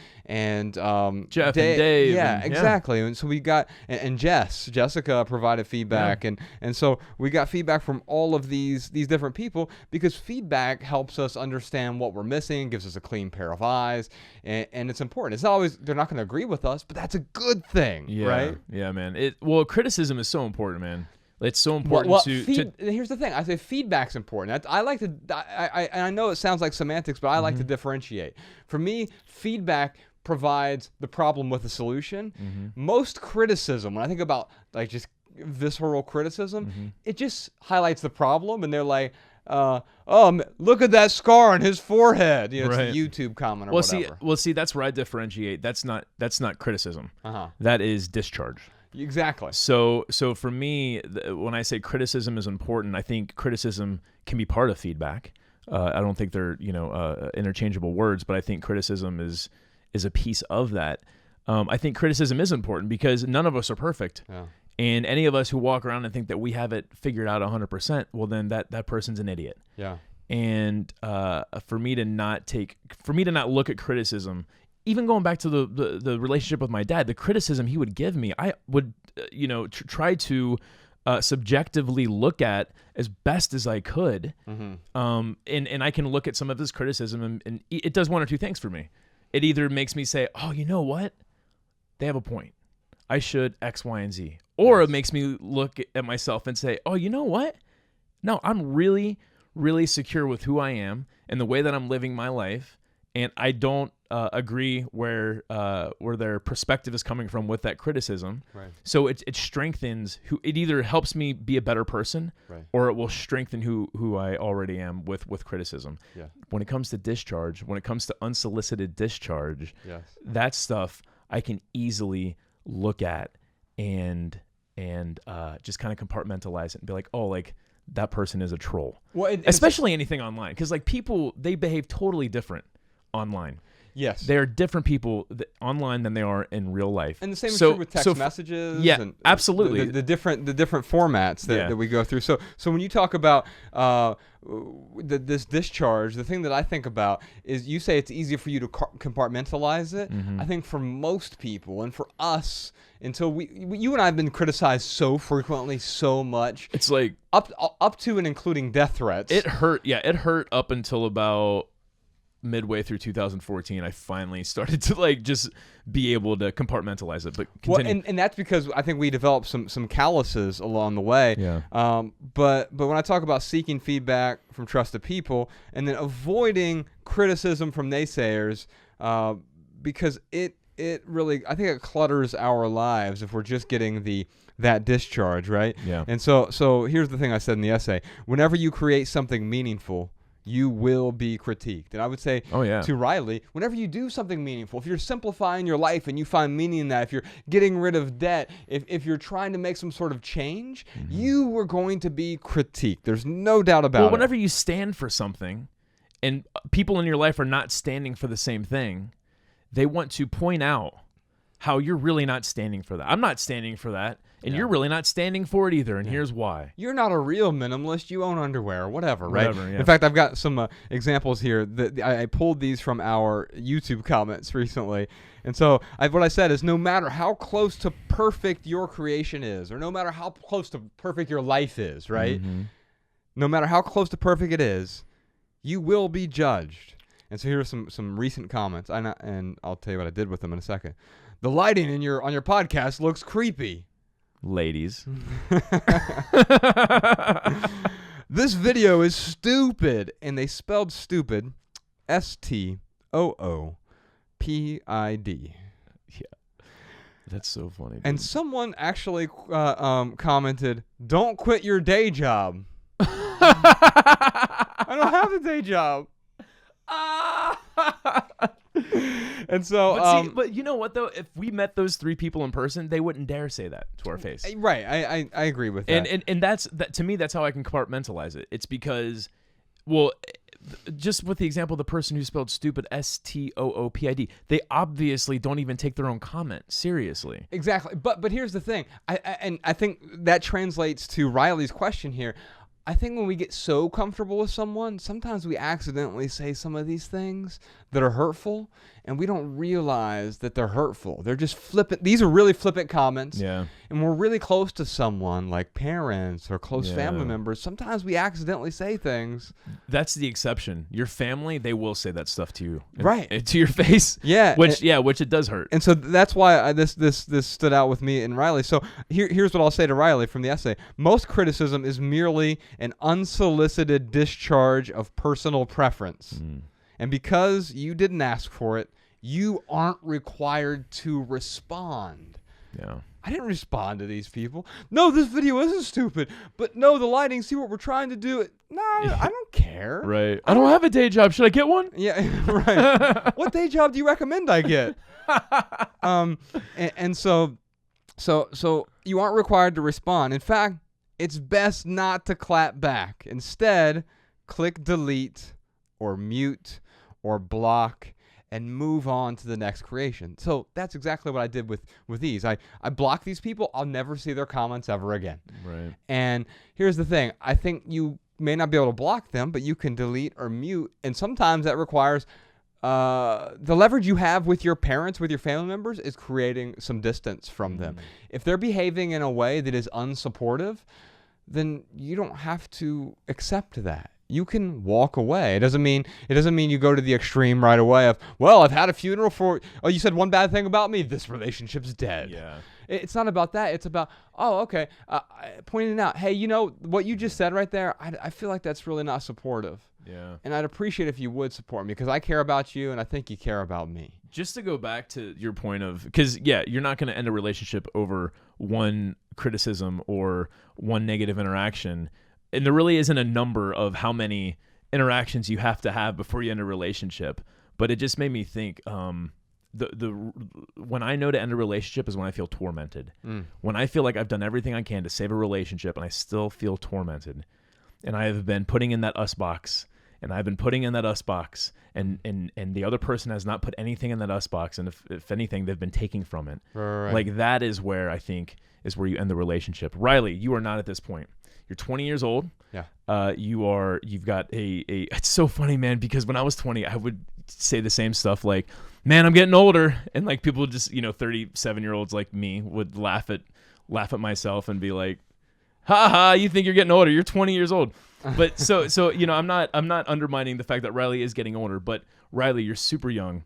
Jeff and Dave. Yeah, exactly. And so we got and Jessica provided feedback, and so we got feedback from all of these different people, because feedback helps us understand what we're missing, gives us a clean pair of eyes, and it's important. It's not always they're not going to agree with us, but that's a good thing, right? Yeah, man. Criticism is so important, man. It's so important Here's the thing. I say feedback's important. I know it sounds like semantics, but I like to differentiate. For me, feedback provides the problem with a solution. Most criticism, when I think about like just visceral criticism, it just highlights the problem, and they're like, look at that scar on his forehead. It's a YouTube comment or whatever. See, that's where I differentiate. That's not criticism. That is discharge. Exactly. So for me, when I say criticism is important, I think criticism can be part of feedback. I don't think they're interchangeable words, but I think criticism is a piece of that. I think criticism is important because none of us are perfect. Yeah. And any of us who walk around and think that we have it figured out 100%, well, then that person's an idiot. Yeah. And for me to not look at criticism, even going back to the relationship with my dad, the criticism he would give me, I would try to subjectively look at as best as I could. And I can look at some of his criticism, and it does one or two things for me. It either makes me say, oh, you know what? They have a point. I should X, Y, and Z. Or it makes me look at myself and say, oh, you know what? No, I'm really, really secure with who I am and the way that I'm living my life. And I don't agree where their perspective is coming from with that criticism. Right. So it strengthens it either helps me be a better person, or it will strengthen who I already am with criticism. Yeah. When it comes to discharge, when it comes to unsolicited discharge, that stuff I can easily look at and just kind of compartmentalize it and be like, oh, like that person is a troll. Well, especially anything online, because like people, they behave totally different online. Yes. They are different people online than they are in real life. And the same is true with text messages. Yeah, and absolutely. The different formats that we go through. So when you talk about this discharge, the thing that I think about is you say it's easier for you to compartmentalize it. I think for most people, and for us, until you and I have been criticized so frequently, so much. It's like up to and including death threats. It hurt. Yeah, it hurt up until about midway through 2014. I finally started to like just be able to compartmentalize it. But continue. Well, and that's because I think we developed some calluses along the way. Yeah. But when I talk about seeking feedback from trusted people and then avoiding criticism from naysayers, because it really, I think it clutters our lives if we're just getting that discharge, right? Yeah. And so here's the thing I said in the essay: whenever you create something meaningful, you will be critiqued. And I would say to Riley, whenever you do something meaningful, if you're simplifying your life and you find meaning in that, if you're getting rid of debt, if you're trying to make some sort of change, you are going to be critiqued. There's no doubt about it. Well, whenever you stand for something and people in your life are not standing for the same thing, they want to point out how you're really not standing for that. I'm not standing for that. And you're really not standing for it either, and here's why. You're not a real minimalist. You own underwear or whatever, right? In fact, I've got some examples here. I pulled these from our YouTube comments recently. And so what I said is, no matter how close to perfect your creation is, or no matter how close to perfect your life is, right? No matter how close to perfect it is, you will be judged. And so here are some recent comments, and I'll tell you what I did with them in a second. The lighting on your podcast looks creepy. Ladies. This video is stupid. And they spelled stupid STOOPID. Yeah. That's so funny. Dude. And someone actually commented, "Don't quit your day job." I don't have a day job. And so, but you know what though? If we met those three people in person, they wouldn't dare say that to our face. Right. I agree with that. And that's to me. That's how I can compartmentalize it. It's because, well, just with the example of the person who spelled stupid STOOPID, they obviously don't even take their own comment seriously. Exactly. But here's the thing. I think that translates to Riley's question here. I think when we get so comfortable with someone, sometimes we accidentally say some of these things that are hurtful, and we don't realize that they're hurtful. They're just flippant. These are really flippant comments. Yeah. And we're really close to someone, like parents or close family members. Sometimes we accidentally say things. That's the exception. Your family, they will say that stuff to you. Right. To your face. Yeah. Which it does hurt. And so that's why this stood out with me and Riley. So here's what I'll say to Riley from the essay. Most criticism is merely an unsolicited discharge of personal preference. And because you didn't ask for it, you aren't required to respond. Yeah. I didn't respond to these people. No, this video isn't stupid. But no, the lighting, see what we're trying to do. No, I don't care. Right. I don't have a day job. Should I get one? Yeah, right. What day job do you recommend I get? And so you aren't required to respond. In fact, it's best not to clap back. Instead, click delete or mute or block and move on to the next creation. So that's exactly what I did with these. I block these people. I'll never see their comments ever again. Right. And here's the thing. I think you may not be able to block them, but you can delete or mute. And sometimes that requires the leverage you have with your parents, with your family members, is creating some distance from them. If they're behaving in a way that is unsupportive, then you don't have to accept that. You can walk away. It doesn't mean you go to the extreme right away of, well, I've had a funeral for, oh, you said one bad thing about me, this relationship's dead. Yeah. It's not about that. It's about, oh, okay, pointing out, hey, you know, what you just said right there, I feel like that's really not supportive. Yeah. And I'd appreciate if you would support me because I care about you and I think you care about me. Just to go back to your point of, because, yeah, you're not going to end a relationship over one criticism or one negative interaction. And there really isn't a number of how many interactions you have to have before you end a relationship. But it just made me think, when I know to end a relationship is when I feel tormented. When I feel like I've done everything I can to save a relationship and I still feel tormented. And I have been putting in that us box. And I've been putting in that us box, and the other person has not put anything in that us box, and if anything, they've been taking from it. Right. Like that is where I think is where you end the relationship. Riley, you are not at this point. You're 20 years old. Yeah. You've got a. It's so funny, man, because when I was 20, I would say the same stuff like, "Man, I'm getting older," and like people would just, 37-year-olds like me would laugh at myself and be like, "Ha ha, you think you're getting older? You're 20 years old." But so I'm not undermining the fact that Riley is getting older, but Riley, you're super young,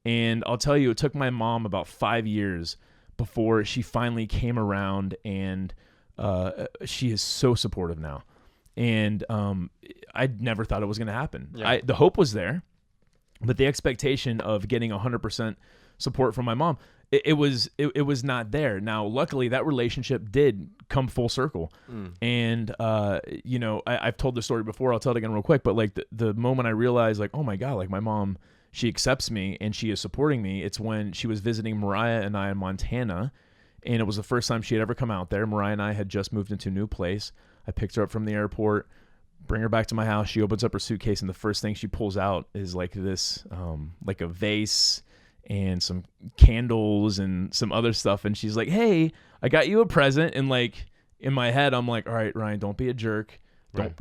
and I'll tell you, it took my mom about 5 years before she finally came around, and she is so supportive now, and I never thought it was going to happen. Yeah. The hope was there, but the expectation of getting 100% support from my mom, it was not there. Now, luckily, that relationship did come full circle. And, I've told the story before. I'll tell it again real quick. But like the moment I realized, like, oh my God, like my mom, she accepts me and she is supporting me. It's when she was visiting Mariah and I in Montana. And it was the first time she had ever come out there. Mariah and I had just moved into a new place. I picked her up from the airport, bring her back to my house. She opens up her suitcase, and the first thing she pulls out is like this, like a vase and some candles and some other stuff. And she's like, "Hey, I got you a present." And like in my head, I'm like, "All right, Ryan, don't be a jerk.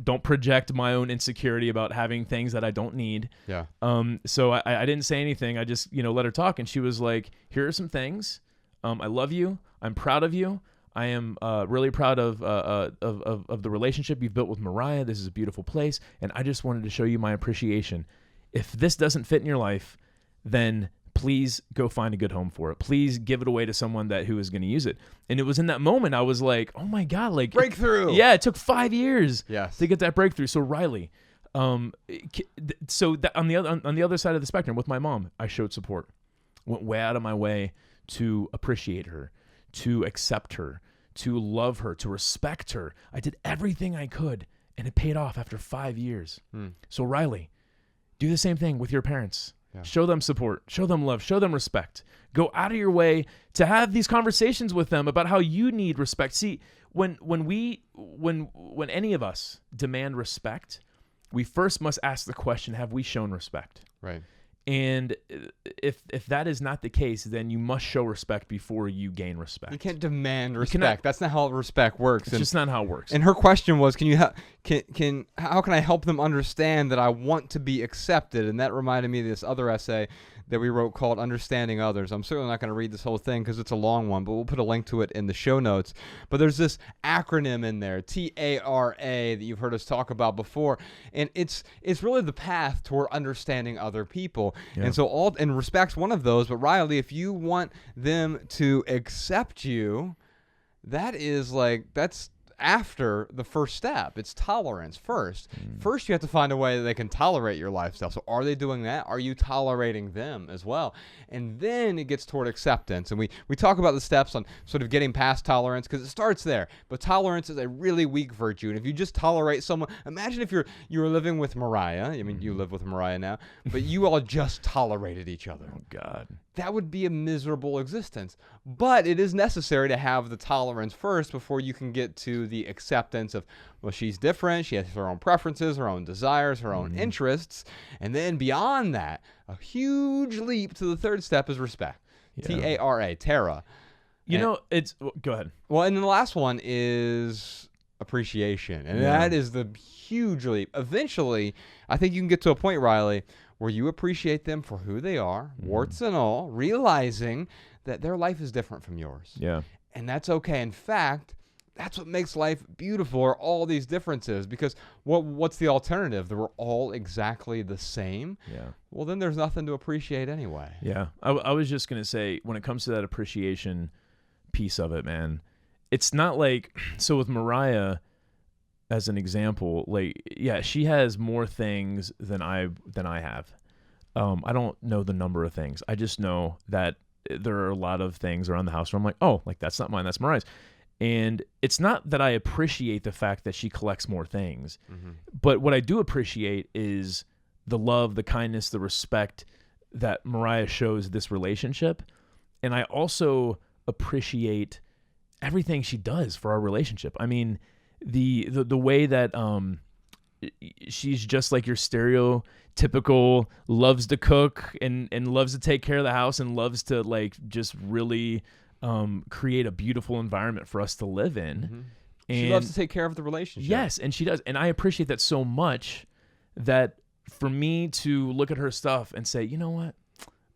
Don't project my own insecurity about having things that I don't need." Yeah. So I didn't say anything. I just, let her talk. And she was like, "Here are some things. I love you. I'm proud of you. I am really proud of the relationship you've built with Mariah. This is a beautiful place. And I just wanted to show you my appreciation. If this doesn't fit in your life, then please go find a good home for it. Please give it away to someone who is going to use it." And it was in that moment I was like, oh my God, like breakthrough. It took 5 years Yes. to get that breakthrough. So Riley, on the other side of the spectrum with my mom, I showed support, went way out of my way to appreciate her, to accept her, to love her, to respect her. I did everything I could, and it paid off after 5 years. So Riley, do the same thing with your parents. Yeah. Show them support, show them love, show them respect. Go out of your way to have these conversations with them about how you need respect. See, when any of us demand respect, we first must ask the question, have we shown respect? Right. And if that is not the case, then you must show respect before you gain respect. You can't demand respect. That's not how respect works. It's just not how it works. And her question was, how can I help them understand that I want to be accepted? And that reminded me of this other essay that we wrote called Understanding Others. I'm certainly not going to read this whole thing because it's a long one, but we'll put a link to it in the show notes. But there's this acronym in there, TARA, that you've heard us talk about before. And it's really the path toward understanding other people. Yeah. And so respect's one of those. But Riley, if you want them to accept you, that's after the first step. It's tolerance first. First, you have to find a way that they can tolerate your lifestyle. So are they doing that? Are you tolerating them as well? And then it gets toward acceptance. And we talk about the steps on sort of getting past tolerance because it starts there. But tolerance is a really weak virtue. And if you just tolerate someone, imagine if you were living with Mariah. I mean, you live with Mariah now, but you all just tolerated each other. Oh, God. That would be a miserable existence. But it is necessary to have the tolerance first before you can get to the acceptance of, well, she's different. She has her own preferences, her own desires, her own interests. And then beyond that, a huge leap to the third step is respect. Yeah. TARA, Tara. Go ahead. Well, and then the last one is appreciation. And that is the huge leap. Eventually, I think you can get to a point, Riley, where you appreciate them for who they are, warts and all, realizing that their life is different from yours. Yeah. And that's okay. In fact, that's what makes life beautiful, are all these differences. Because what's the alternative? That we're all exactly the same? Yeah. Well, then there's nothing to appreciate anyway. Yeah. I was just going to say, when it comes to that appreciation piece of it, man, it's not like, so with Mariah, as an example, like, yeah, she has more things than I have. I don't know the number of things. I just know that there are a lot of things around the house where I'm like, oh, like that's not mine, that's Mariah's. And it's not that I appreciate the fact that she collects more things, but what I do appreciate is the love, the kindness, the respect that Mariah shows this relationship. And I also appreciate everything she does for our relationship. I mean, the way that she's just like your stereotypical loves to cook and loves to take care of the house and loves to like just really create a beautiful environment for us to live in. And she loves to take care of the relationship. Yes, and she does. And I appreciate that so much that for me to look at her stuff and say, you know what?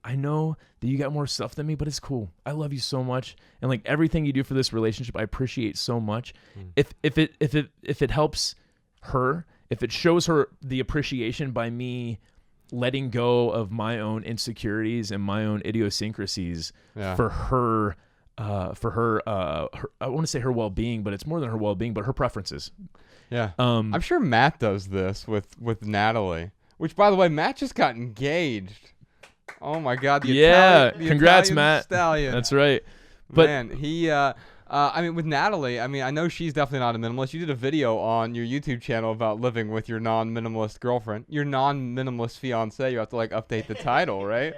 I know that you got more stuff than me, but it's cool. I love you so much, and like everything you do for this relationship, I appreciate so much. If it helps her, if it shows her the appreciation by me letting go of my own insecurities and my own idiosyncrasies for her, I want to say her well-being, but it's more than her well-being, but her preferences. Yeah, I'm sure Matt does this with Natalie. Which, by the way, Matt just got engaged. Oh my God! Congrats, Italian Matt. Stallion. That's right. But man, he. I mean, with Natalie, I mean, I know she's definitely not a minimalist. You did a video on your YouTube channel about living with your non-minimalist girlfriend, your non-minimalist fiance. You have to like update the title, right?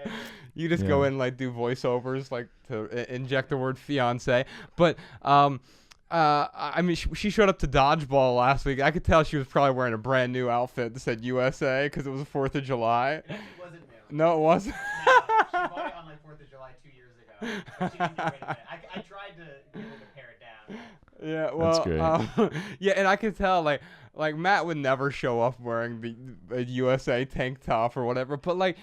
You just go in and like do voiceovers, like to inject the word fiance. But I mean, she showed up to dodgeball last week. I could tell she was probably wearing a brand new outfit that said USA because it was the 4th of July. It wasn't new. No, it wasn't. No, she bought it on like 4th of July 2 years ago. But she didn't do it in a minute. I tried to get her to pare it down. Yeah, well, That's great. yeah, and I could tell like Matt would never show up wearing the USA tank top or whatever, but like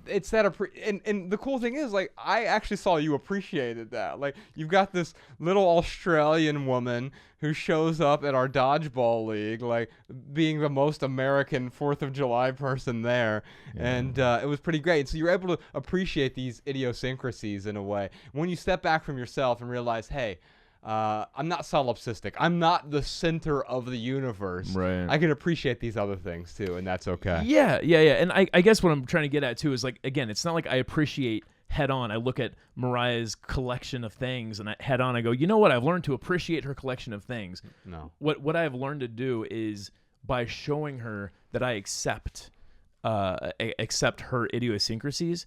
it's that and the cool thing is like I actually saw you appreciated that. Like you've got this little Australian woman who shows up at our dodgeball league, like being the most American 4th of July person there, and it was pretty great. So you're able to appreciate these idiosyncrasies in a way when you step back from yourself and realize, hey, I'm not solipsistic. I'm not the center of the universe. Right. I can appreciate these other things too, and that's okay. Yeah. And I guess what I'm trying to get at too is like, again, it's not like I appreciate head on. I look at Mariah's collection of things and head on I go, you know what? I've learned to appreciate her collection of things. No. What I've learned to do is by showing her that I accept accept her idiosyncrasies,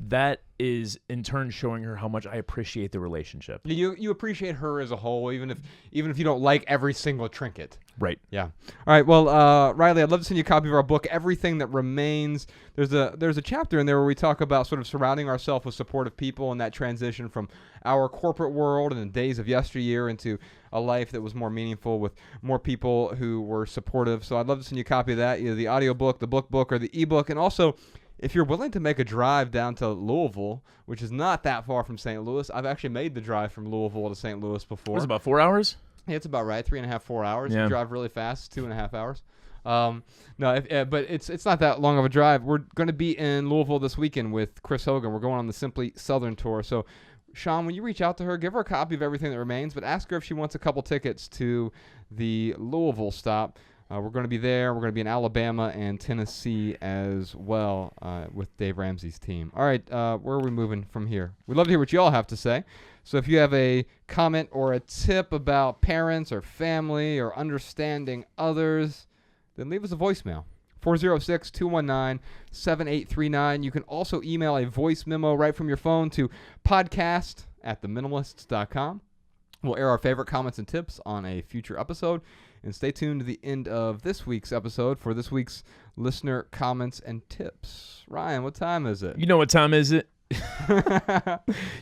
that is in turn showing her how much I appreciate the relationship. You appreciate her as a whole, even if you don't like every single trinket. Right. Yeah. All right. Well, Riley, I'd love to send you a copy of our book, Everything That Remains. There's a chapter in there where we talk about sort of surrounding ourselves with supportive people and that transition from our corporate world and the days of yesteryear into a life that was more meaningful with more people who were supportive. So I'd love to send you a copy of that, either the audiobook, the book, or the ebook. And also, if you're willing to make a drive down to Louisville, which is not that far from St. Louis, I've actually made the drive from Louisville to St. Louis before. Was it about 4 hours? Yeah, it's about right, 3.5, 4 hours. Yeah. You drive really fast, 2.5 hours. But it's not that long of a drive. We're going to be in Louisville this weekend with Chris Hogan. We're going on the Simply Southern tour. So, Sean, when you reach out to her, give her a copy of Everything That Remains, but ask her if she wants a couple tickets to the Louisville stop. We're going to be there. We're going to be in Alabama and Tennessee as well with Dave Ramsey's team. All right, where are we moving from here? We'd love to hear what you all have to say. So if you have a comment or a tip about parents or family or understanding others, then leave us a voicemail. 406-219-7839. You can also email a voice memo right from your phone to podcast@theminimalists.com. We'll air our favorite comments and tips on a future episode. And stay tuned to the end of this week's episode for this week's listener comments and tips. Ryan, what time is it? You know what time is it?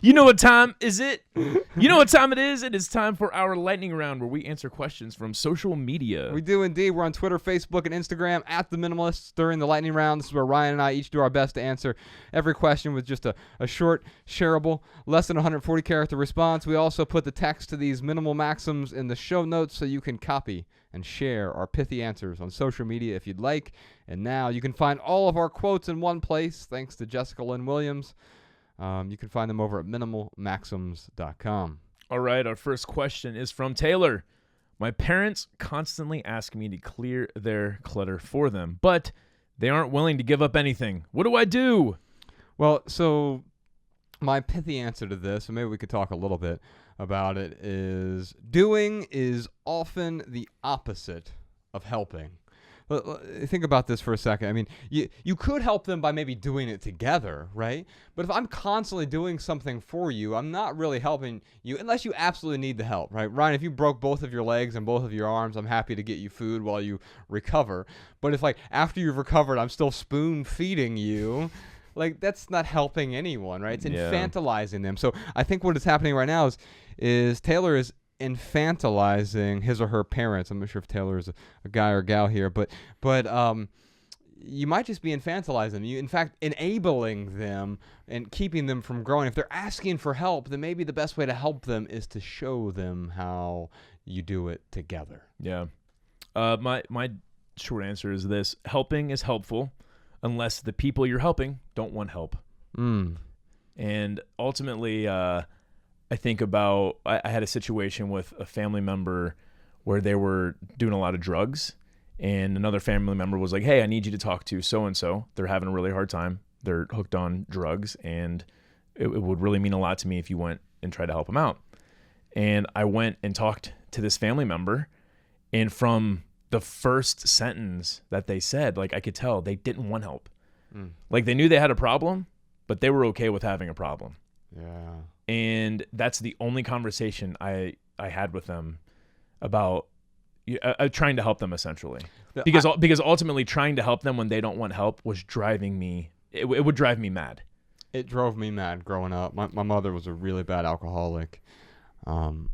You know what time is it? You know what time it is? It is time for our lightning round where we answer questions from social media. We do indeed. We're on Twitter, Facebook, and Instagram @TheMinimalists during the lightning round. This is where Ryan and I each do our best to answer every question with just a short, shareable, less than 140 character response. We also put the text to these minimal maxims in the show notes so you can copy and share our pithy answers on social media if you'd like. And now you can find all of our quotes in one place thanks to Jessica Lynn Williams. You can find them over at minimalmaxims.com. All right, our first question is from Taylor. My parents constantly ask me to clear their clutter for them, but they aren't willing to give up anything. What do I do? Well, so my pithy answer to this, and maybe we could talk a little bit about it, is doing is often the opposite of helping. Think about this for a second. I mean, you could help them by maybe doing it together, right? But if I'm constantly doing something for you, I'm not really helping you unless you absolutely need the help, right? Ryan, if you broke both of your legs and both of your arms, I'm happy to get you food while you recover. But if, like, after you've recovered, I'm still spoon feeding you, like, that's not helping anyone, right? It's infantilizing them. So I think what is happening right now is Taylor is infantilizing his or her parents. I'm not sure if Taylor is a guy or gal here, but you might just be infantilizing them. You, in fact, enabling them and keeping them from growing. If they're asking for help, then maybe the best way to help them is to show them how you do it together. Yeah. My short answer is this: helping is helpful unless the people you're helping don't want help. And ultimately, I think about, I had a situation with a family member where they were doing a lot of drugs, and another family member was like, hey, I need you to talk to so-and-so. They're having a really hard time. They're hooked on drugs, and it would really mean a lot to me if you went and tried to help them out. And I went and talked to this family member, and from the first sentence that they said, like, I could tell they didn't want help. Like, they knew they had a problem, but they were okay with having a problem. Yeah. And that's the only conversation I had with them about trying to help them, essentially. Because ultimately trying to help them when they don't want help was driving me. It would drive me mad. It drove me mad growing up. My mother was a really bad alcoholic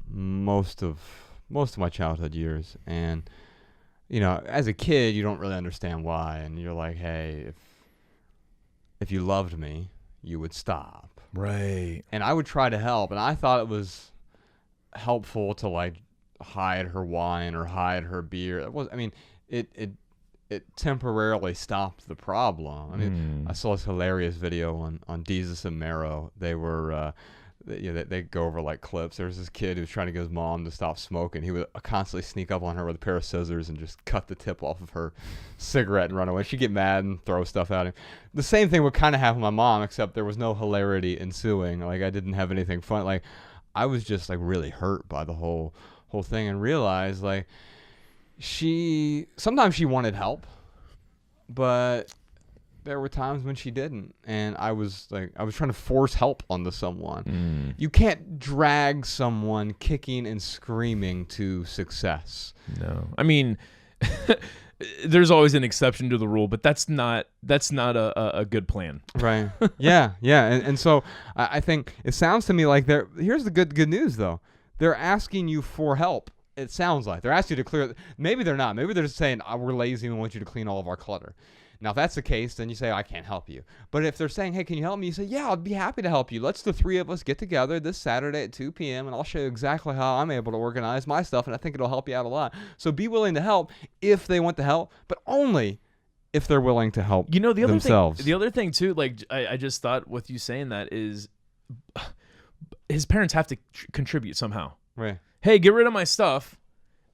most of my childhood years. And, you know, as a kid, you don't really understand why. And you're like, hey, if you loved me, you would stop. Right. And I would try to help, and I thought it was helpful to, like, hide her wine or hide her beer. It temporarily stopped the problem. I mean, I saw this hilarious video on Jesus and Mero. They were they go over, like, clips. There was this kid who was trying to get his mom to stop smoking. He would constantly sneak up on her with a pair of scissors and just cut the tip off of her cigarette and run away. She'd get mad and throw stuff at him. The same thing would kind of happen with my mom, except there was no hilarity ensuing. Like, I didn't have anything fun. Like, I was just, like, really hurt by the whole thing, and realized, like, sometimes she wanted help, but there were times when she didn't, and I was trying to force help onto someone. You can't drag someone kicking and screaming to success. No, I mean, there's always an exception to the rule, but that's not a good plan. Right. Yeah. And so I think it sounds to me like here's the good news though. They're asking you for help. It sounds like they're asking you to clear. Maybe they're not. Maybe they're just saying, we're lazy and we want you to clean all of our clutter. Now, if that's the case, then you say, I can't help you. But if they're saying, hey, can you help me? You say, yeah, I'd be happy to help you. Let's the three of us get together this Saturday at 2 p.m. and I'll show you exactly how I'm able to organize my stuff. And I think it'll help you out a lot. So be willing to help if they want to help, but only if they're willing to help themselves. The other thing too, like I just thought with you saying that is his parents have to contribute somehow. Right. Hey, get rid of my stuff.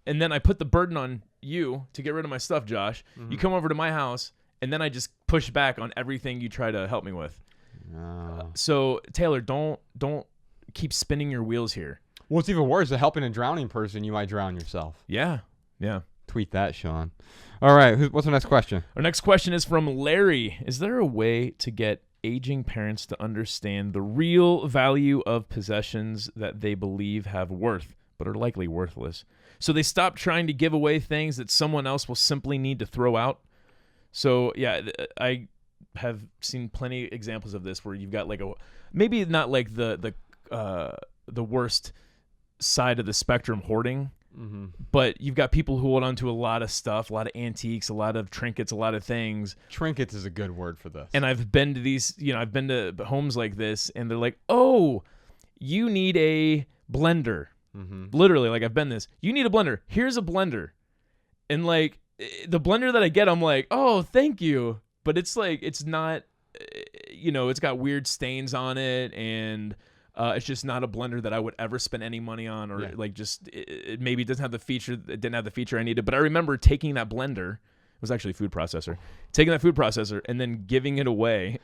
And then I put the burden on you to get rid of my stuff, Josh. Mm-hmm. You come over to my house, and then I just push back on everything you try to help me with. So, Taylor, don't keep spinning your wheels here. Well, it's even worse. Helping a drowning person, you might drown yourself. Yeah. Tweet that, Sean. All right, what's our next question? Our next question is from Larry. Is there a way to get aging parents to understand the real value of possessions that they believe have worth, but are likely worthless, so they stop trying to give away things that someone else will simply need to throw out? So yeah, I have seen plenty of examples of this where you've got like maybe not like the worst side of the spectrum, hoarding, but you've got people who hold on to a lot of stuff, a lot of antiques, a lot of trinkets, a lot of things. Trinkets is a good word for this. And I've been to these, I've been to homes like this, and they're like, oh, you need a blender. Literally, like I've been this. You need a blender. Here's a blender. And like the blender that I get, I'm like, oh, thank you. But it's like, it's not, it's got weird stains on it, and it's just not a blender that I would ever spend any money on, or like just it maybe doesn't have the feature. It didn't have the feature I needed. But I remember taking that blender. It was actually a food processor. Taking that food processor and then giving it away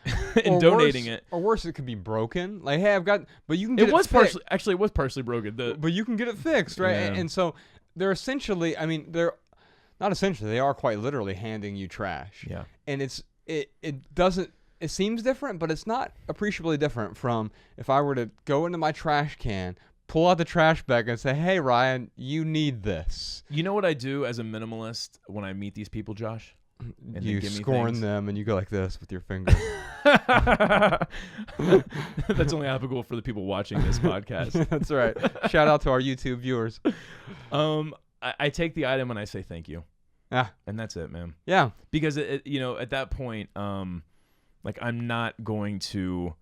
and donating it. Or worse, it could be broken. Like, hey, but you can get it fixed. It was partially broken. But you can get it fixed, right? Yeah. And so they're essentially, they're not essentially, they are quite literally handing you trash. Yeah. And it seems different, but it's not appreciably different from if I were to go into my trash can, pull out the trash bag and say, hey, Ryan, you need this. You know what I do as a minimalist when I meet these people, Josh? And you scorn them and you go like this with your finger. That's only applicable for the people watching this podcast. That's right. Shout out to our YouTube viewers. I take the item and I say thank you. Yeah. And that's it, man. Yeah. Because, at that point, like I'm not going to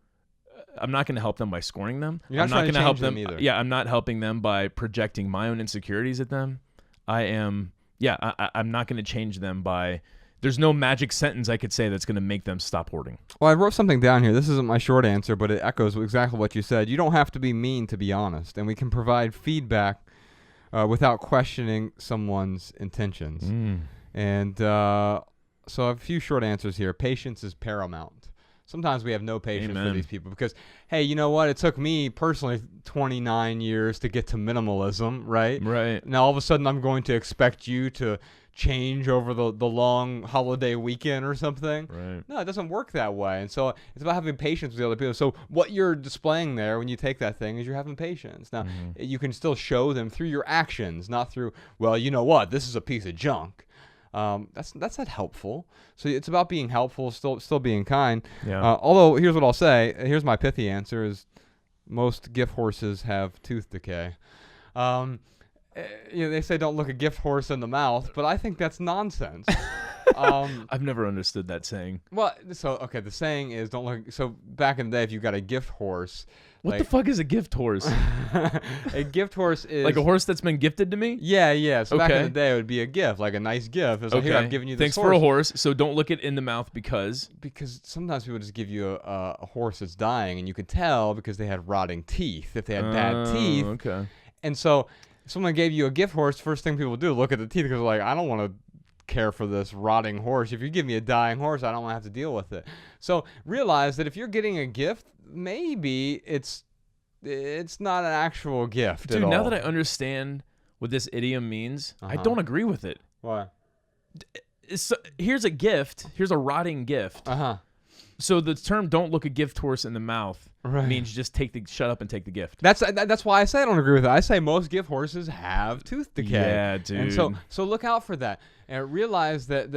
help them by scoring them. You're not trying to help change them either. Yeah, I'm not helping them by projecting my own insecurities at them. I'm not going to change them by. There's no magic sentence I could say that's going to make them stop hoarding. Well, I wrote something down here. This isn't my short answer, but it echoes exactly what you said. You don't have to be mean to be honest, and we can provide feedback without questioning someone's intentions. And so a few short answers here. Patience is paramount. Sometimes we have no patience for these people because, hey, you know what? It took me personally 29 years to get to minimalism, right? Right. Now all of a sudden I'm going to expect you to change over the long holiday weekend or something. Right. No, it doesn't work that way. And so it's about having patience with the other people. So what you're displaying there when you take that thing is you're having patience. Now, you can still show them through your actions, not through, well, you know what? This is a piece of junk. That's not helpful. So it's about being helpful, still being kind. Yeah. Although here's what I'll say. Here's my pithy answer: is most gift horses have tooth decay. They say don't look a gift horse in the mouth, but I think that's nonsense. I've never understood that saying. Well, the saying is don't look. So back in the day, if you got a gift horse. What the fuck is a gift horse? A gift horse is like a horse that's been gifted to me? Yeah. So back in the day, it would be a gift, like a nice gift. It's like, here, I'm giving you this Thanks horse. for a horse. So don't look it in the mouth because sometimes people just give you a horse that's dying, and you could tell because they had rotting teeth. If they had bad teeth, okay. And so if someone gave you a gift horse, first thing people do look at the teeth because they're like, I don't want to care for this rotting horse. If you give me a dying horse, I don't want to have to deal with it. So realize that if you're getting a gift, maybe it's not an actual gift Dude, at all. now that I understand what this idiom means, I don't agree with it. Why? So here's a gift. Here's a rotting gift. So the term "don't look a gift horse in the mouth" means just shut up and take the gift. That's why I say I don't agree with it. I say most gift horses have tooth decay. Yeah, dude. And so look out for that. And realize that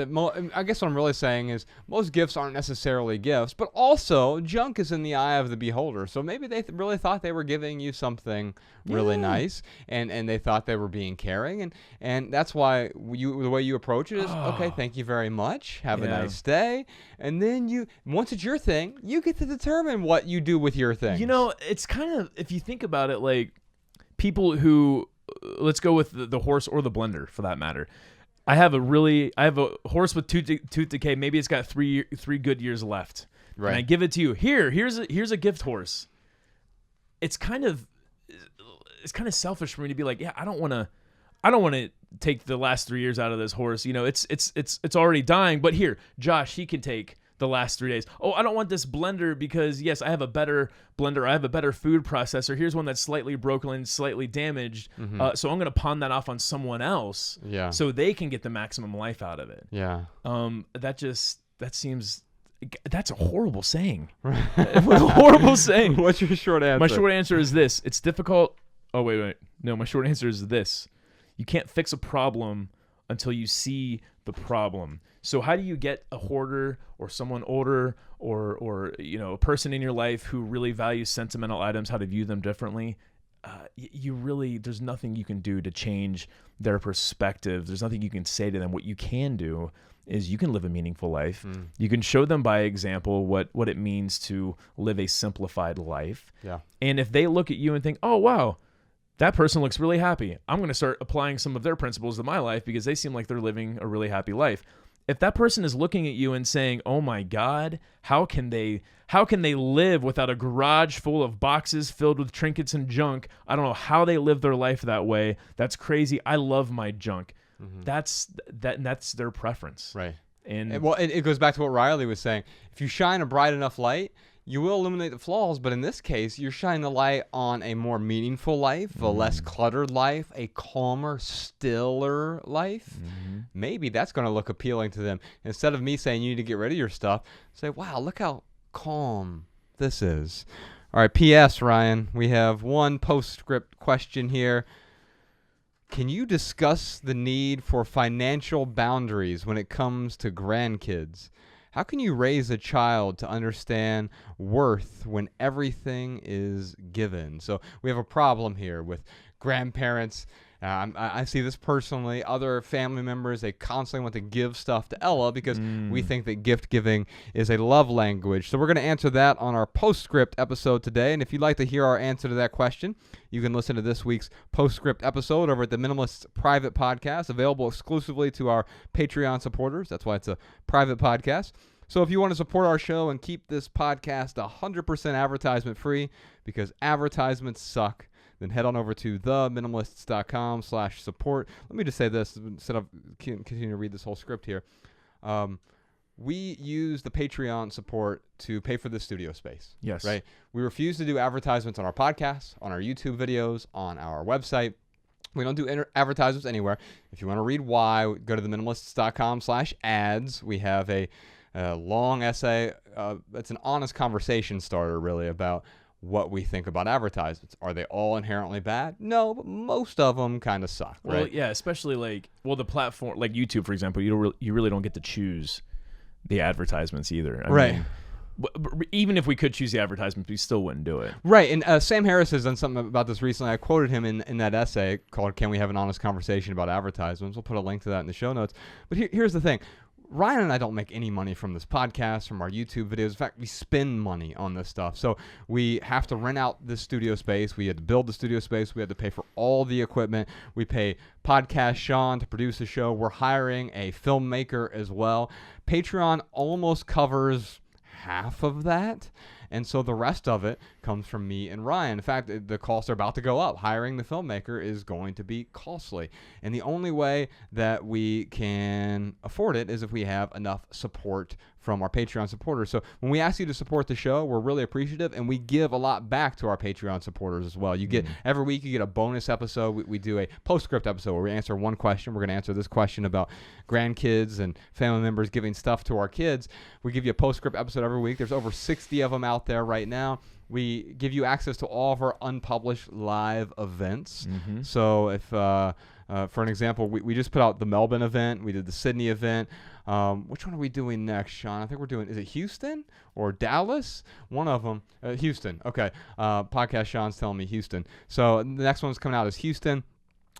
I guess what I'm really saying is most gifts aren't necessarily gifts, but also junk is in the eye of the beholder. So maybe they really thought they were giving you something really nice, and they thought they were being caring, and that's why the way you approach it is okay. Thank you very much. Have a nice day, and then once it's your thing, you get to determine what you do with your thing. You know, it's kind of, if you think about it, like people who, let's go with the horse or the blender for that matter. I have a horse with tooth decay. Maybe it's got three good years left, right? And I give it to you. Here's a gift horse. It's kind of selfish for me to be like, yeah, I don't want to take the last 3 years out of this horse. You know, it's already dying. But here, Josh, he can take the last 3 days. Oh, I don't want this blender because, yes, I have a better blender. I have a better food processor. Here's one that's slightly broken and slightly damaged. So I'm going to pawn that off on someone else so they can get the maximum life out of it. Yeah. That's a horrible saying. What a horrible saying. What's your short answer? My short answer is this. It's difficult. Oh, wait. No, my short answer is this. You can't fix a problem until you see the problem. So how do you get a hoarder or someone older or a person in your life who really values sentimental items, how to view them differently? There's nothing you can do to change their perspective. There's nothing you can say to them. What you can do is you can live a meaningful life. You can show them by example what it means to live a simplified life. Yeah. And if they look at you and think, oh, wow, that person looks really happy, I'm going to start applying some of their principles to my life because they seem like they're living a really happy life. If that person is looking at you and saying, "Oh my God, how can they live without a garage full of boxes filled with trinkets and junk? I don't know how they live their life that way. That's crazy. I love my junk." That's their preference, right? And it goes back to what Riley was saying. If you shine a bright enough light, you will illuminate the flaws, but in this case, you're shining the light on a more meaningful life, a less cluttered life, a calmer, stiller life. Maybe that's going to look appealing to them. Instead of me saying you need to get rid of your stuff, say, wow, look how calm this is. All right, P.S., Ryan, we have one postscript question here. Can you discuss the need for financial boundaries when it comes to grandkids? How can you raise a child to understand worth when everything is given? So we have a problem here with grandparents. I see this personally. Other family members, they constantly want to give stuff to Ella because we think that gift giving is a love language. So we're going to answer that on our postscript episode today. And if you'd like to hear our answer to that question, you can listen to this week's postscript episode over at the Minimalists private podcast, available exclusively to our Patreon supporters. That's why it's a private podcast. So if you want to support our show and keep this podcast 100% advertisement free because advertisements suck, then head on over to theminimalists.com/support. Let me just say this instead of continuing to read this whole script here. We use the Patreon support to pay for this studio space. Yes. Right? We refuse to do advertisements on our podcasts, on our YouTube videos, on our website. We don't do advertisements anywhere. If you want to read why, go to theminimalists.com/ads. We have a long essay. It's an honest conversation starter, really, about what we think about advertisements. Are they all inherently bad? No, but most of them kind of suck, right? Well, yeah, especially the platform, like YouTube, for example, you really don't get to choose the advertisements either. I mean, even if we could choose the advertisements, we still wouldn't do it. Right, and Sam Harris has done something about this recently. I quoted him in that essay called "Can We Have an Honest Conversation About Advertisements?" We'll put a link to that in the show notes. But here's the thing. Ryan and I don't make any money from this podcast, from our YouTube videos. In fact, we spend money on this stuff. So we have to rent out this studio space. We had to build the studio space. We had to pay for all the equipment. We pay Podcast Sean to produce the show. We're hiring a filmmaker as well. Patreon almost covers half of that. And so the rest of it comes from me and Ryan. In fact, the costs are about to go up. Hiring the filmmaker is going to be costly. And the only way that we can afford it is if we have enough support from our Patreon supporters. So when we ask you to support the show, we're really appreciative, and we give a lot back to our Patreon supporters as well. You get every week you get a bonus episode. We do a postscript episode where we answer one question. We're going to answer this question about grandkids and family members giving stuff to our kids. We give you a postscript episode every week. There's over 60 of them out there right now. We give you access to all of our unpublished live events. So if, for an example, we just put out the Melbourne event. We did the Sydney event. Which one are we doing next, Sean? I think we're doing, is it Houston or Dallas? One of them. Houston. Okay. Podcast Sean's telling me Houston. So the next one's coming out is Houston.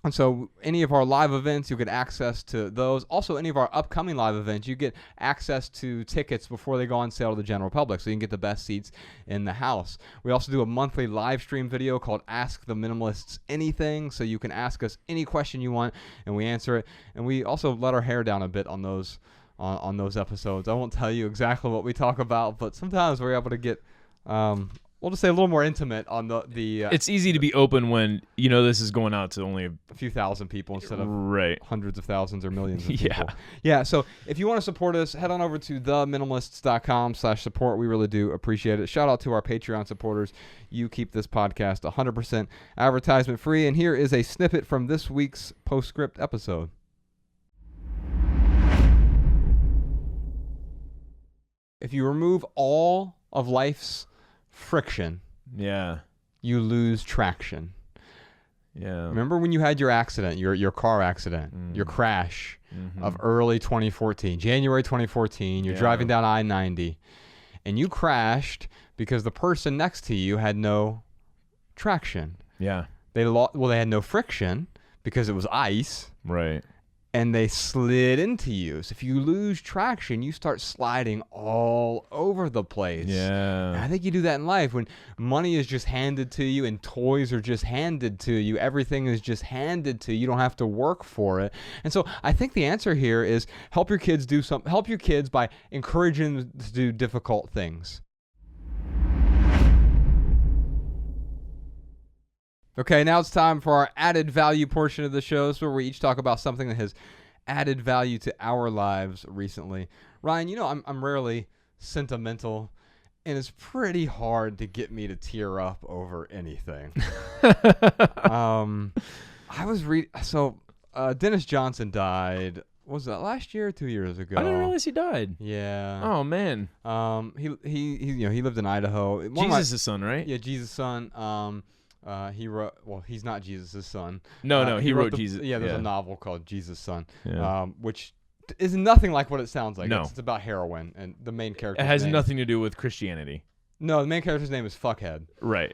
And so any of our live events, you'll get access to those. Also, any of our upcoming live events, you get access to tickets before they go on sale to the general public, so you can get the best seats in the house. We also do a monthly live stream video called Ask the Minimalists Anything, so you can ask us any question you want, and we answer it. And we also let our hair down a bit on those episodes. I won't tell you exactly what we talk about, but sometimes we're able to get we'll just say a little more intimate on the it's easy to be open when you know this is going out to only a few thousand people instead of hundreds of thousands or millions of people. Yeah. So if you want to support us, head on over to theminimalists.com/support. We really do appreciate it. Shout out to our Patreon supporters. You keep this podcast 100% advertisement free. And here is a snippet from this week's postscript episode. If you remove all of life's friction, you lose traction. Remember when you had your accident, your car accident, your crash of early 2014, January 2014, you're driving down I-90 and you crashed because the person next to you had no traction. They had no friction because it was ice. And they slid into you. So if you lose traction, you start sliding all over the place. And I think you do that in life when money is just handed to you and toys are just handed to you. Everything is just handed to you. You don't have to work for it. And so I think the answer here is help your kids by encouraging them to do difficult things. Okay, now it's time for our added value portion of the show. This is where we each talk about something that has added value to our lives recently. Ryan, you know I'm rarely sentimental, and it's pretty hard to get me to tear up over anything. I was Dennis Johnson died. Was that last year or 2 years ago? I didn't realize he died. Yeah. Oh man. He lived in Idaho. Jesus' son, right? Yeah, Jesus' son. He wrote. Well, he's not Jesus' son. No, he wrote Jesus. Yeah, there's a novel called Jesus' Son, which is nothing like what it sounds like. No. It's about heroin, and the main character. It has nothing to do with Christianity. No, the main character's name is Fuckhead. Right.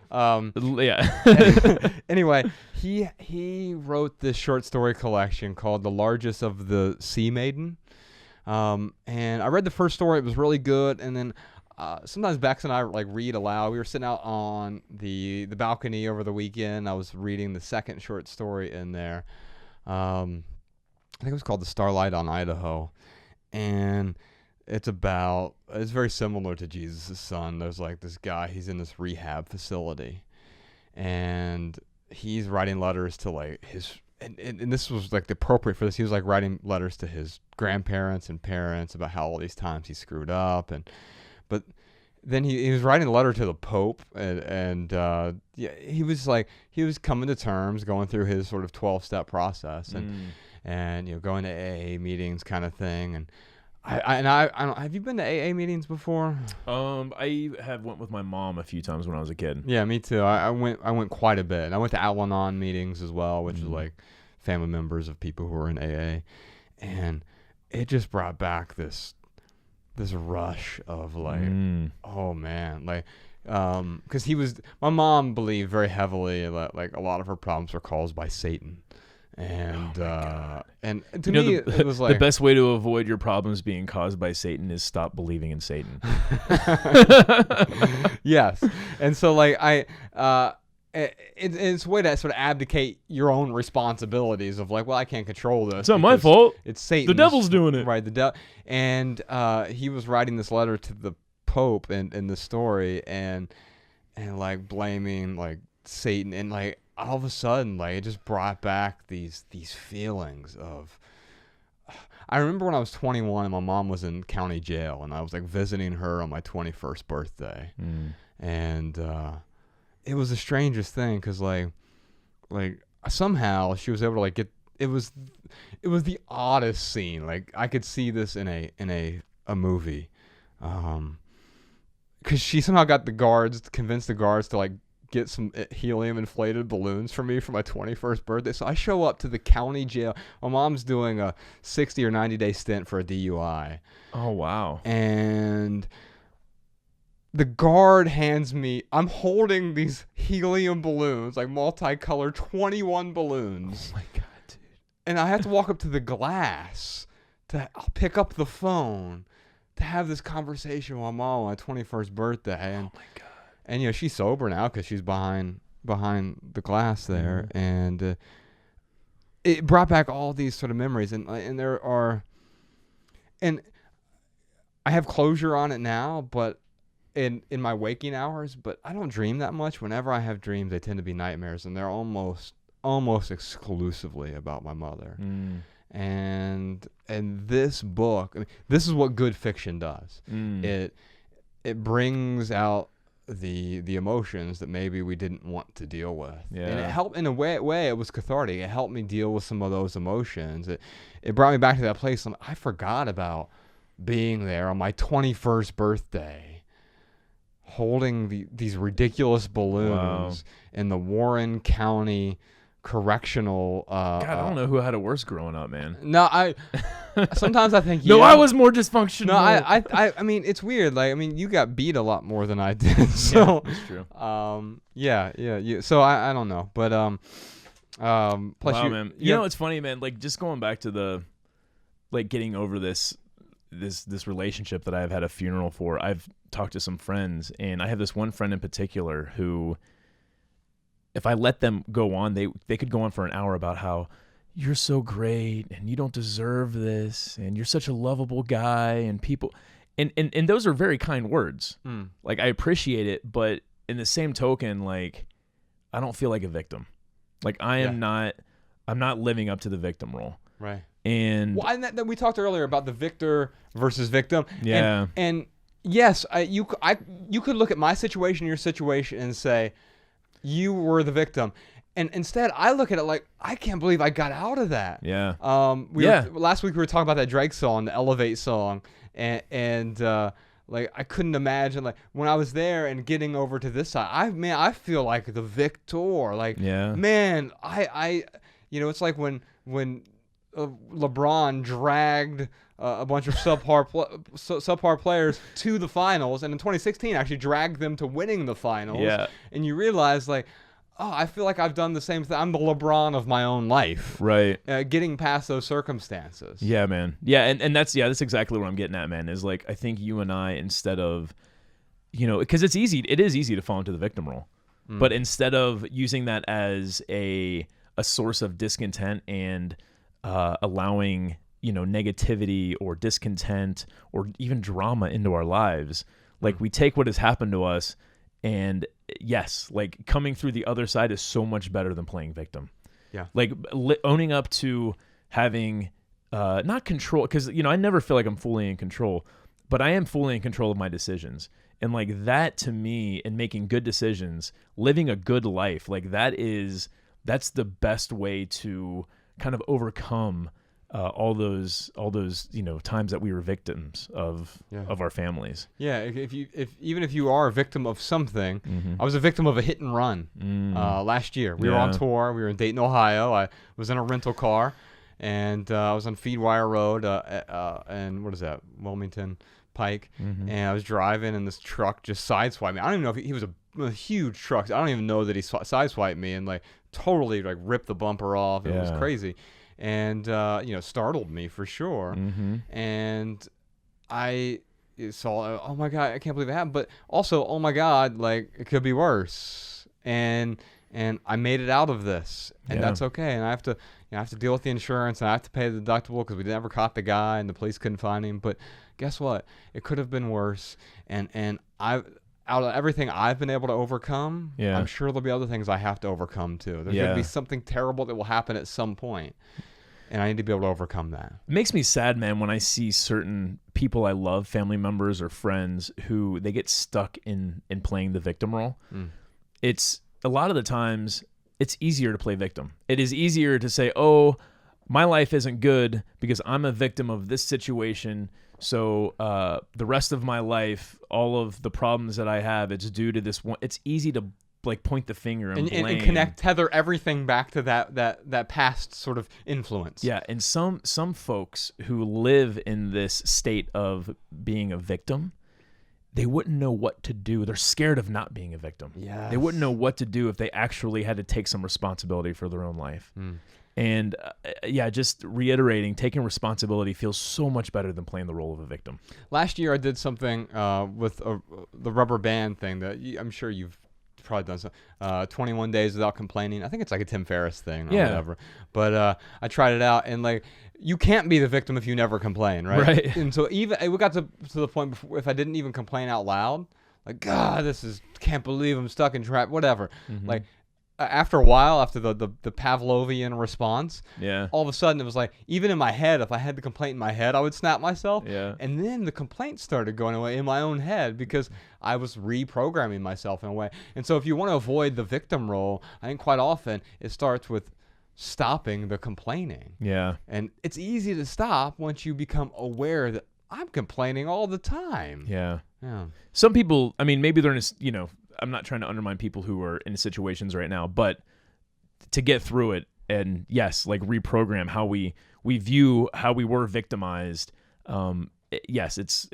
Anyway, he wrote this short story collection called The Largest of the Sea Maiden, and I read the first story. It was really good, and then. Sometimes Bex and I read aloud. We were sitting out on the balcony over the weekend. I was reading the second short story in there. I think it was called The Starlight on Idaho. And it's very similar to Jesus' Son. There's this guy, he's in this rehab facility. And he's writing letters to his, and this was appropriate for this. He was writing letters to his grandparents and parents about how all these times he screwed up. But then he was writing a letter to the Pope, and he was coming to terms, going through his sort of 12-step process, and going to AA meetings kind of thing. And I don't, have you been to AA meetings before? I have went with my mom a few times when I was a kid. Yeah, me too. I went quite a bit. And I went to Al-Anon meetings as well, which is family members of people who were in AA, and it just brought back this rush of oh man, because my mom believed very heavily that a lot of her problems were caused by Satan, and and to me it was the best way to avoid your problems being caused by Satan is stop believing in Satan. Yes, and so it's a way to sort of abdicate your own responsibilities of I can't control this. It's not my fault. It's Satan. The devil's doing it. Right. And he was writing this letter to the Pope in the story, and and like blaming like Satan, and like all of a sudden like it just brought back these feelings of. I remember when I was 21 and my mom was in county jail, and I was like visiting her on my 21st birthday, and it was the strangest thing because like somehow she was able to like get. It was the oddest scene. Like I could see this in a movie, because she somehow got convinced the guards to like get some helium inflated balloons for me for my 21st birthday. So I show up to the county jail. My mom's doing a 60 or 90-day stint for a DUI. Oh wow! And the guard hands me. I'm holding these helium balloons, like multicolored 21 balloons. Oh my god! And I have to walk up to the glass to pick up the phone to have this conversation with my mom on my 21st birthday. And, oh my god! And she's sober now because she's behind the glass there, and it brought back all these sort of memories. And there are, and I have closure on it now, but in my waking hours. But I don't dream that much. Whenever I have dreams, they tend to be nightmares, and they're almost exclusively about my mother. And this book, I mean, this is what good fiction does. It brings out the emotions that maybe we didn't want to deal with. And it helped in a way it was cathartic. It helped me deal with some of those emotions. It brought me back to that place. I forgot about being there on my 21st birthday, holding these ridiculous balloons in the Warren County Correctional. God, I don't know who had it worse growing up, man. No, sometimes I think. No, I was more dysfunctional. No, I mean, it's weird. Like, I mean, you got beat a lot more than I did. So, yeah, that's true. Yeah. So I don't know, but plus wow, man. You know, it's funny, man. Like, just going back to the, like, getting over this relationship that I've had a funeral for. I've talked to some friends, and I have this one friend in particular who, if I let them go on, they could go on for an hour about how you're so great and you don't deserve this and you're such a lovable guy, and people and those are very kind words. Like, I appreciate it, but in the same token, like, I don't feel like a victim. Like, I'm not living up to the victim role. Right. And that we talked earlier about the victor versus victim. Yeah. And yes, you could look at my situation, your situation, and say you were the victim. And instead, I look at it like, I can't believe I got out of that. Yeah. Last week we were talking about that Drake song, the Elevate song, and like, I couldn't imagine, like, when I was there and getting over to this side. I feel like the victor. Like, man, I it's like when LeBron dragged a bunch of subpar players to the finals, and in 2016 actually dragged them to winning the finals. Yeah. And you realize, like, oh, I feel like I've done the same thing. I'm the LeBron of my own life. Right. Getting past those circumstances. Yeah, man. Yeah, and that's exactly what I'm getting at, man. Is like, I think you and I, instead of, because it is easy to fall into the victim role, but instead of using that as a source of discontent and allowing negativity or discontent or even drama into our lives, like, we take what has happened to us, and yes, like, coming through the other side is so much better than playing victim. Yeah. Like, owning up to having not control, because I never feel like I'm fully in control, but I am fully in control of my decisions. And like, that to me, and making good decisions, living a good life, like, that's the best way to kind of overcome all those times that we were victims of our families. Yeah, even if you are a victim of something, I was a victim of a hit and run last year. We were on tour. We were in Dayton, Ohio. I was in a rental car, and I was on Feedwire Road, and what is that, Wilmington Pike, and I was driving, and this truck just sideswiped me. I don't even know if he was a huge truck. I don't even know that he sideswiped me and like totally like ripped the bumper off. It was crazy. And startled me for sure. And I saw, oh my God, I can't believe it happened. But also, oh my God, like, it could be worse. And I made it out of this, and that's okay. And I have to deal with the insurance, and I have to pay the deductible because we never caught the guy, and the police couldn't find him. But guess what? It could have been worse. And out of everything I've been able to overcome, Yeah. I'm sure there'll be other things I have to overcome too. There's going to be something terrible that will happen at some point, and I need to be able to overcome that. It makes me sad, man, when I see certain people I love, family members or friends, who they get stuck in playing the victim role. It's a lot of the times it's easier to play victim. It is easier to say, oh, my life isn't good because I'm a victim of this situation. So the rest of my life, all of the problems that I have, it's due to this one. It's easy to like point the finger and blame. And tether everything back to that past sort of influence. Yeah, and some folks who live in this state of being a victim, they wouldn't know what to do. They're scared of not being a victim. Yeah, they wouldn't know what to do if they actually had to take some responsibility for their own life. And just reiterating, taking responsibility feels so much better than playing the role of a victim. Last year I did something with the rubber band thing that I'm sure you've probably done some 21 days without complaining. I think it's like a Tim Ferriss thing or whatever. But I tried it out, and like, you can't be the victim if you never complain, right? And so even we got to the point before, if I didn't even complain out loud, like, God, can't believe I'm stuck in trap, whatever. Like, after a while, after the Pavlovian response, all of a sudden it was like, even in my head, if I had the complaint in my head, I would snap myself. And then the complaint started going away in my own head because I was reprogramming myself in a way. And so if you want to avoid the victim role, I think quite often it starts with stopping the complaining. And it's easy to stop once you become aware that I'm complaining all the time. Some people, I mean, maybe they're in I'm not trying to undermine people who are in situations right now, but to get through it and like reprogram how we view how we were victimized. It's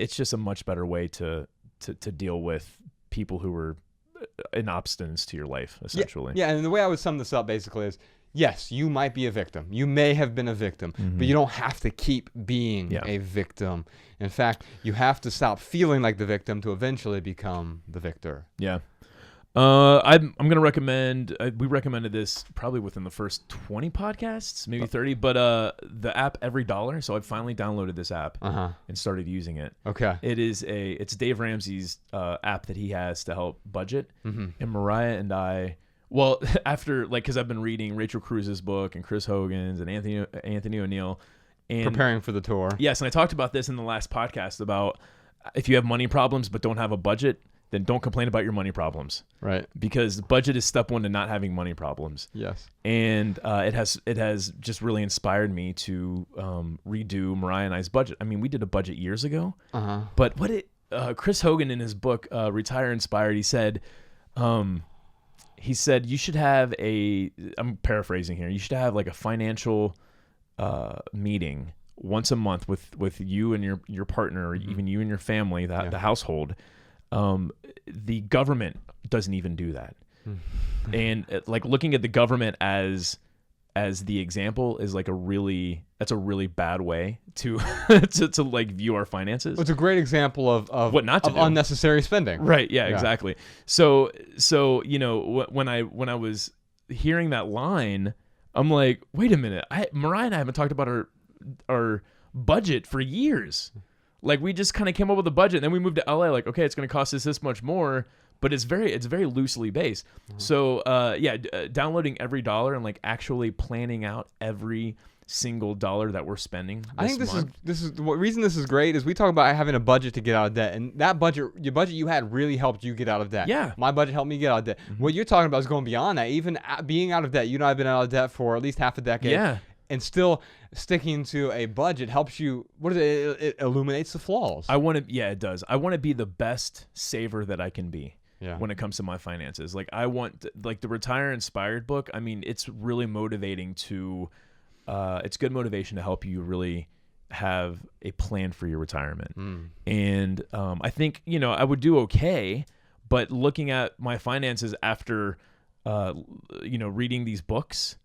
just a much better way to deal with people who are in obstinance to your life, essentially. Yeah, and the way I would sum this up basically is, yes, you might be a victim. You may have been a victim, but you don't have to keep being a victim. In fact, you have to stop feeling like the victim to eventually become the victor. I'm going to recommend, we recommended this probably within the first 20 podcasts, maybe 30, but the app Every Dollar. So I finally downloaded this app and started using it. It's Dave Ramsey's app that he has to help budget. And Mariah and I, well, after, like, because I've been reading Rachel Cruz's book and Chris Hogan's and Anthony O'Neill. And preparing for the tour. Yes, and I talked about this in the last podcast about if you have money problems but don't have a budget, then don't complain about your money problems. Right. Because budget is step one to not having money problems. Yes. And it has just really inspired me to redo Mariah and I's budget. I mean, we did a budget years ago. But Chris Hogan in his book Retire Inspired, he said you should have I'm paraphrasing here, you should have like a financial meeting once a month with you and your partner, or even you and your family, the household. The government doesn't even do that. And like, looking at the government as the example is like a really bad way to to like view our finances. Well, it's a great example of what not to do. Unnecessary spending. Right. Yeah, exactly. So when I was hearing that line, I'm like, wait a minute, Mariah and I haven't talked about our budget for years. Like, we just kind of came up with a budget, and then we moved to LA. Like, okay, it's going to cost us this much more, but it's very loosely based. So downloading Every Dollar and like actually planning out every single dollar that we're spending. I think this is the reason this is great is we talk about having a budget to get out of debt, and that budget, your budget you had, really helped you get out of debt. Yeah, my budget helped me get out of debt. What you're talking about is going beyond that. Even being out of debt, you and I have been out of debt for at least half a decade. Yeah. And still sticking to a budget helps you. What is it? It illuminates the flaws. It does. I want to be the best saver that I can be. Yeah. When it comes to my finances, like, I want, like, the Retire Inspired book. I mean, it's really motivating to. It's good motivation to help you really have a plan for your retirement. And I think I would do okay, but looking at my finances after reading these books,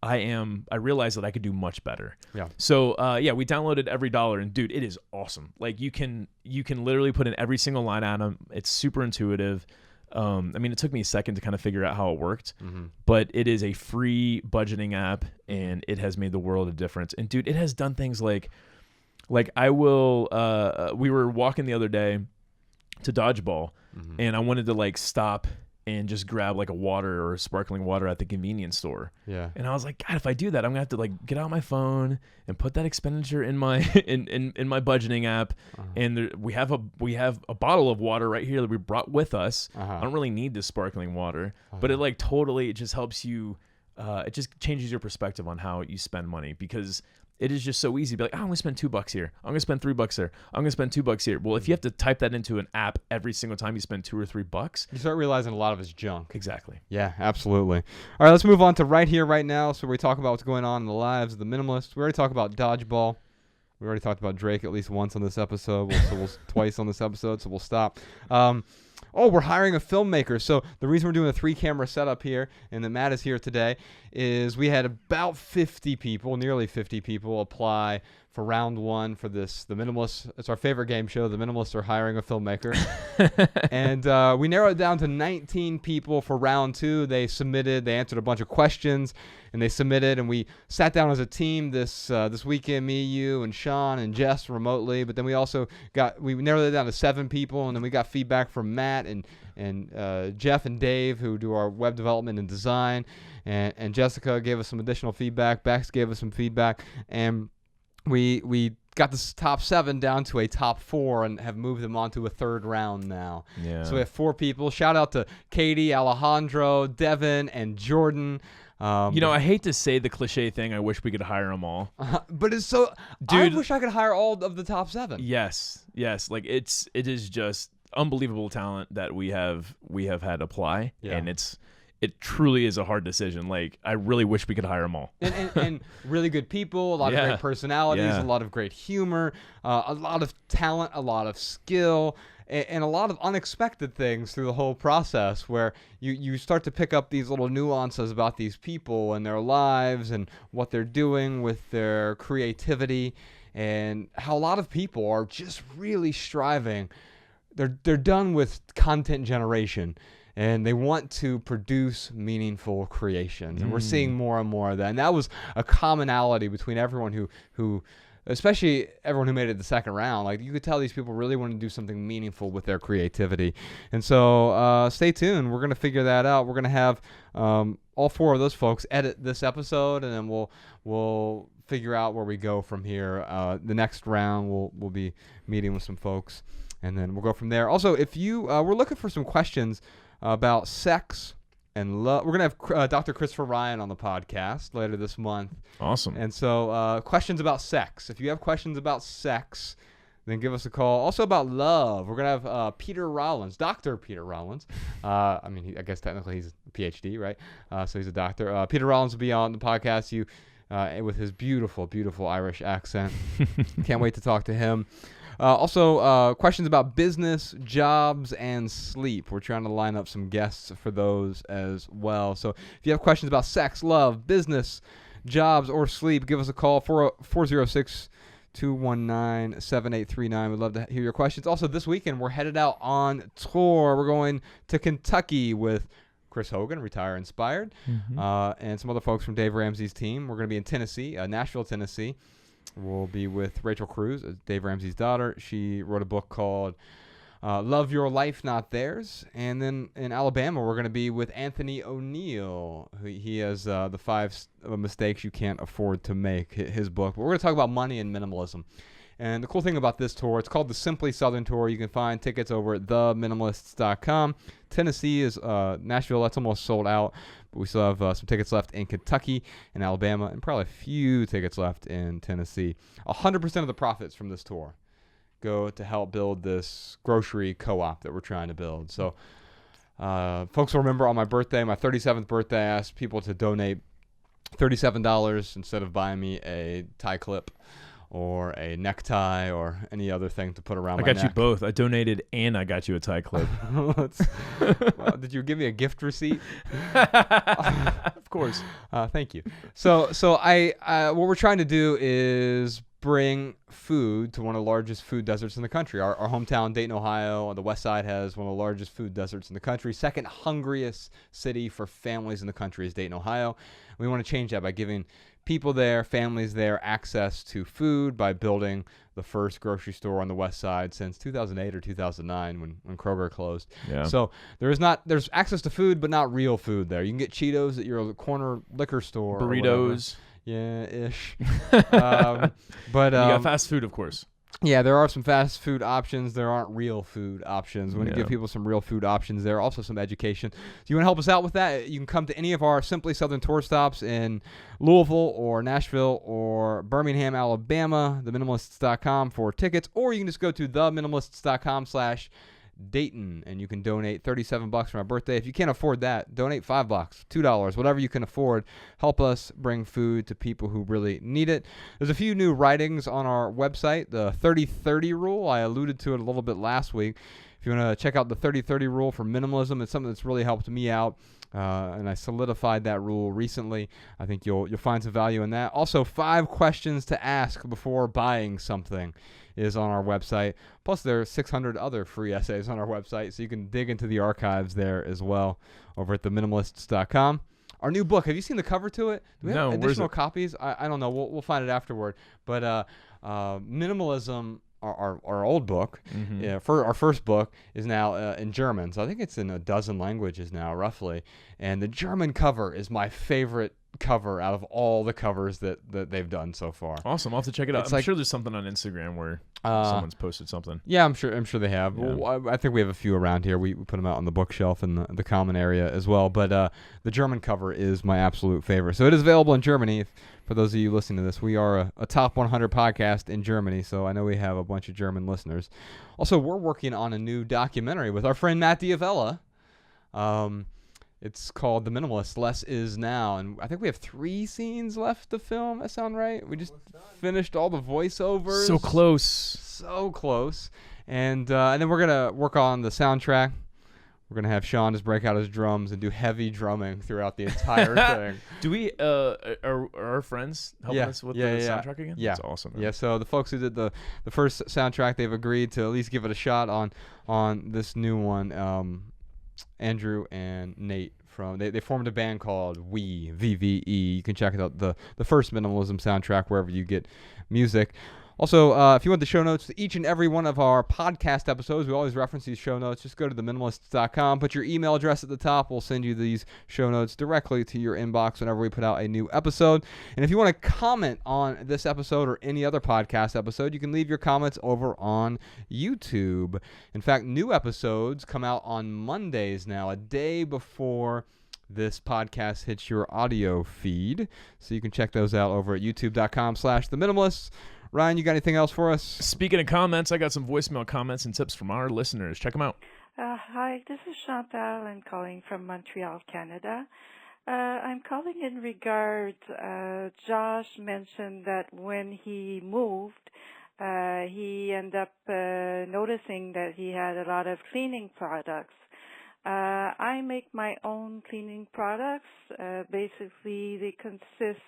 I realized that I could do much better. Yeah. So we downloaded Every Dollar, and dude, it is awesome. Like, you can literally put in every single line item. It's super intuitive. I mean, it took me a second to kind of figure out how it worked, but it is a free budgeting app, and it has made the world of difference. And dude, it has done things like I will. We were walking the other day to dodgeball, and I wanted to like stop and just grab like a water or sparkling water at the convenience store. Yeah. And I was like, God, if I do that, I'm gonna have to like get out my phone and put that expenditure in my in my budgeting app. And we have a bottle of water right here that we brought with us. I don't really need this sparkling water, but it like totally, it just helps you. It just changes your perspective on how you spend money, because it is just so easy to be like, oh, I'm going to spend $2 here. I'm going to spend $3 there. I'm going to spend $2 here. Well, if you have to type that into an app every single time you spend $2 or $3, you start realizing a lot of it's junk. Exactly. Yeah, absolutely. All right, let's move on to right here, right now. So we talk about what's going on in the lives of the minimalists. We already talked about dodgeball. We already talked about Drake at least once on this episode. We'll twice on this episode, so we'll stop. We're hiring a filmmaker. So the reason we're doing a 3-camera setup here, and that Matt is here today, is we had about 50 people, nearly 50 people, apply for round 1 for this. The Minimalists, it's our favorite game show. The Minimalists are hiring a filmmaker. And we narrowed it down to 19 people for round 2. They answered a bunch of questions, and they submitted, and we sat down as a team this weekend, me, you, and Sean, and Jess remotely. But then we narrowed it down to 7 people, and then we got feedback from Matt and Jeff and Dave, who do our web development and design, and Jessica gave us some additional feedback. Bex gave us some feedback, and we got this top 7 down to a top 4 and have moved them on to a 3rd round now. Yeah. So we have 4 people. Shout out to Katie, Alejandro, Devin, and Jordan. I hate to say the cliche thing. I wish we could hire them all. But it's so... Dude, I wish I could hire all of the top 7. Yes. Like it is just unbelievable talent that we have had apply. Yeah. And it truly is a hard decision. Like, I really wish we could hire them all. And really good people, a lot of great personalities, a lot of great humor, a lot of talent, a lot of skill, and a lot of unexpected things through the whole process, where you start to pick up these little nuances about these people and their lives and what they're doing with their creativity, and how a lot of people are just really striving. They're done with content generation, and they want to produce meaningful creations. And we're seeing more and more of that. And that was a commonality between everyone who especially everyone who made it the 2nd round. Like, you could tell these people really want to do something meaningful with their creativity. And so stay tuned. We're going to figure that out. We're going to have all 4 of those folks edit this episode, and then we'll figure out where we go from here. The next round, we'll be meeting with some folks, and then we'll go from there. Also, if you we're looking for some questions about sex and love. We're going to have Dr. Christopher Ryan on the podcast later this month. Awesome. And so questions about sex. If you have questions about sex, then give us a call. Also about love, we're going to have Peter Rollins, Dr. Peter Rollins. I guess technically he's a PhD, right? So he's a doctor. Peter Rollins will be on the podcast with his beautiful, beautiful Irish accent. Can't wait to talk to him. Also, questions about business, jobs, and sleep. We're trying to line up some guests for those as well. So if you have questions about sex, love, business, jobs, or sleep, give us a call, 406-219-7839. We'd love to hear your questions. Also, this weekend, we're headed out on tour. We're going to Kentucky with Chris Hogan, Retire Inspired, and some other folks from Dave Ramsey's team. We're going to be in Tennessee, Nashville, Tennessee. We'll be with Rachel Cruz, Dave Ramsey's daughter. She wrote a book called Love Your Life, Not Theirs. And then in Alabama, we're going to be with Anthony O'Neill. He has the 5 mistakes you can't afford to make, his book. But we're going to talk about money and minimalism. And the cool thing about this tour, it's called the Simply Southern Tour. You can find tickets over at theminimalists.com. Tennessee is Nashville. That's almost sold out. But we still have some tickets left in Kentucky and Alabama, and probably a few tickets left in Tennessee. 100% of the profits from this tour go to help build this grocery co-op that we're trying to build. So folks will remember on my birthday, my 37th birthday, I asked people to donate $37 instead of buying me a tie clip or a necktie or any other thing to put around my neck. I got you both. I donated and I got you a tie clip. Well, did you give me a gift receipt? Of course. Thank you. So I what we're trying to do is bring food to one of the largest food deserts in the country. Our hometown, Dayton, Ohio, on the west side has one of the largest food deserts in the country. Second hungriest city for families in the country is Dayton, Ohio. We want to change that by giving people there, families there, access to food by building the first grocery store on the west side since 2008 or 2009 when Kroger closed. Yeah. So there's access to food, but not real food there. You can get Cheetos at your corner liquor store. Burritos. Yeah, ish. But you got fast food, of course. Yeah, there are some fast food options. There aren't real food options. We want to give people some real food options there. Also some education. So you want to help us out with that? You can come to any of our Simply Southern tour stops in Louisville or Nashville or Birmingham, Alabama, theminimalists.com for tickets, or you can just go to theminimalists.com/Dayton, and you can donate $37 for my birthday. If you can't afford that, donate $5, $2, whatever you can afford. Help us bring food to people who really need it. There's a few new writings on our website. The 30-30 rule, I alluded to it a little bit last week. If you want to check out the 30-30 rule for minimalism, it's something that's really helped me out. And I solidified that rule recently. I think you'll find some value in that. Also, 5 questions to ask before buying something is on our website. Plus, there are 600 other free essays on our website, so you can dig into the archives there as well over at theminimalists.com. Our new book, have you seen the cover to it? Do we have additional copies? I don't know. We'll find it afterward. But Minimalism, our old book, for our first book, is now in German. So I think it's in a dozen languages now, roughly. And the German cover is my favorite cover out of all the covers that they've done so far. Awesome. I'll have to check it out. I'm sure there's something on Instagram where someone's posted something. Yeah, I'm sure they have. Yeah. Well, I think we have a few around here. We put them out on the bookshelf in the common area as well. But the German cover is my absolute favorite. So it is available in Germany. For those of you listening to this, we are a top 100 podcast in Germany, so I know we have a bunch of German listeners. Also, we're working on a new documentary with our friend Matt Diavella. It's called The Minimalists, Less Is Now, and I think we have 3 scenes left to film. That sound right? We just finished all the voiceovers. So close. So close. And then we're going to work on the soundtrack. We're going to have Sean just break out his drums and do heavy drumming throughout the entire thing. Do we, are our friends helping us with the soundtrack again? Yeah. That's awesome. Man. Yeah, so the folks who did the first soundtrack, they've agreed to at least give it a shot on this new one. Andrew and Nate they formed a band called VVE. You can check out the first Minimalism soundtrack wherever you get music. Also, if you want the show notes to each and every one of our podcast episodes, we always reference these show notes. Just go to theminimalists.com, put your email address at the top. We'll send you these show notes directly to your inbox whenever we put out a new episode. And if you want to comment on this episode or any other podcast episode, you can leave your comments over on YouTube. In fact, new episodes come out on Mondays now, a day before this podcast hits your audio feed. So you can check those out over at youtube.com/theminimalists. Ryan, you got anything else for us? Speaking of comments, I got some voicemail comments and tips from our listeners. Check them out. Hi, this is Chantal. I'm calling from Montreal, Canada. I'm calling in regards, Josh mentioned that when he moved, he ended up noticing that he had a lot of cleaning products. I make my own cleaning products. Basically, they consist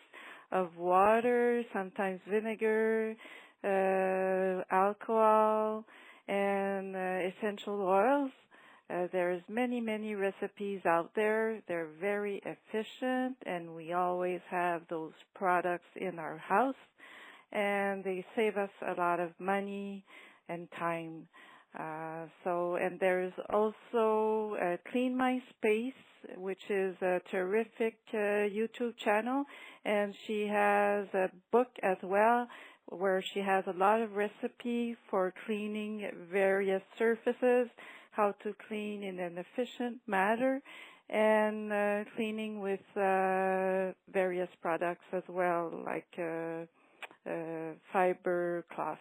of water, sometimes vinegar, alcohol, and essential oils. There's many recipes out there. They're very efficient, and we always have those products in our house, and they save us a lot of money and time. And there's also Clean My Space, which is a terrific YouTube channel, and she has a book as well where she has a lot of recipe for cleaning various surfaces, how to clean in an efficient manner, and cleaning with various products as well, like fiber cloth.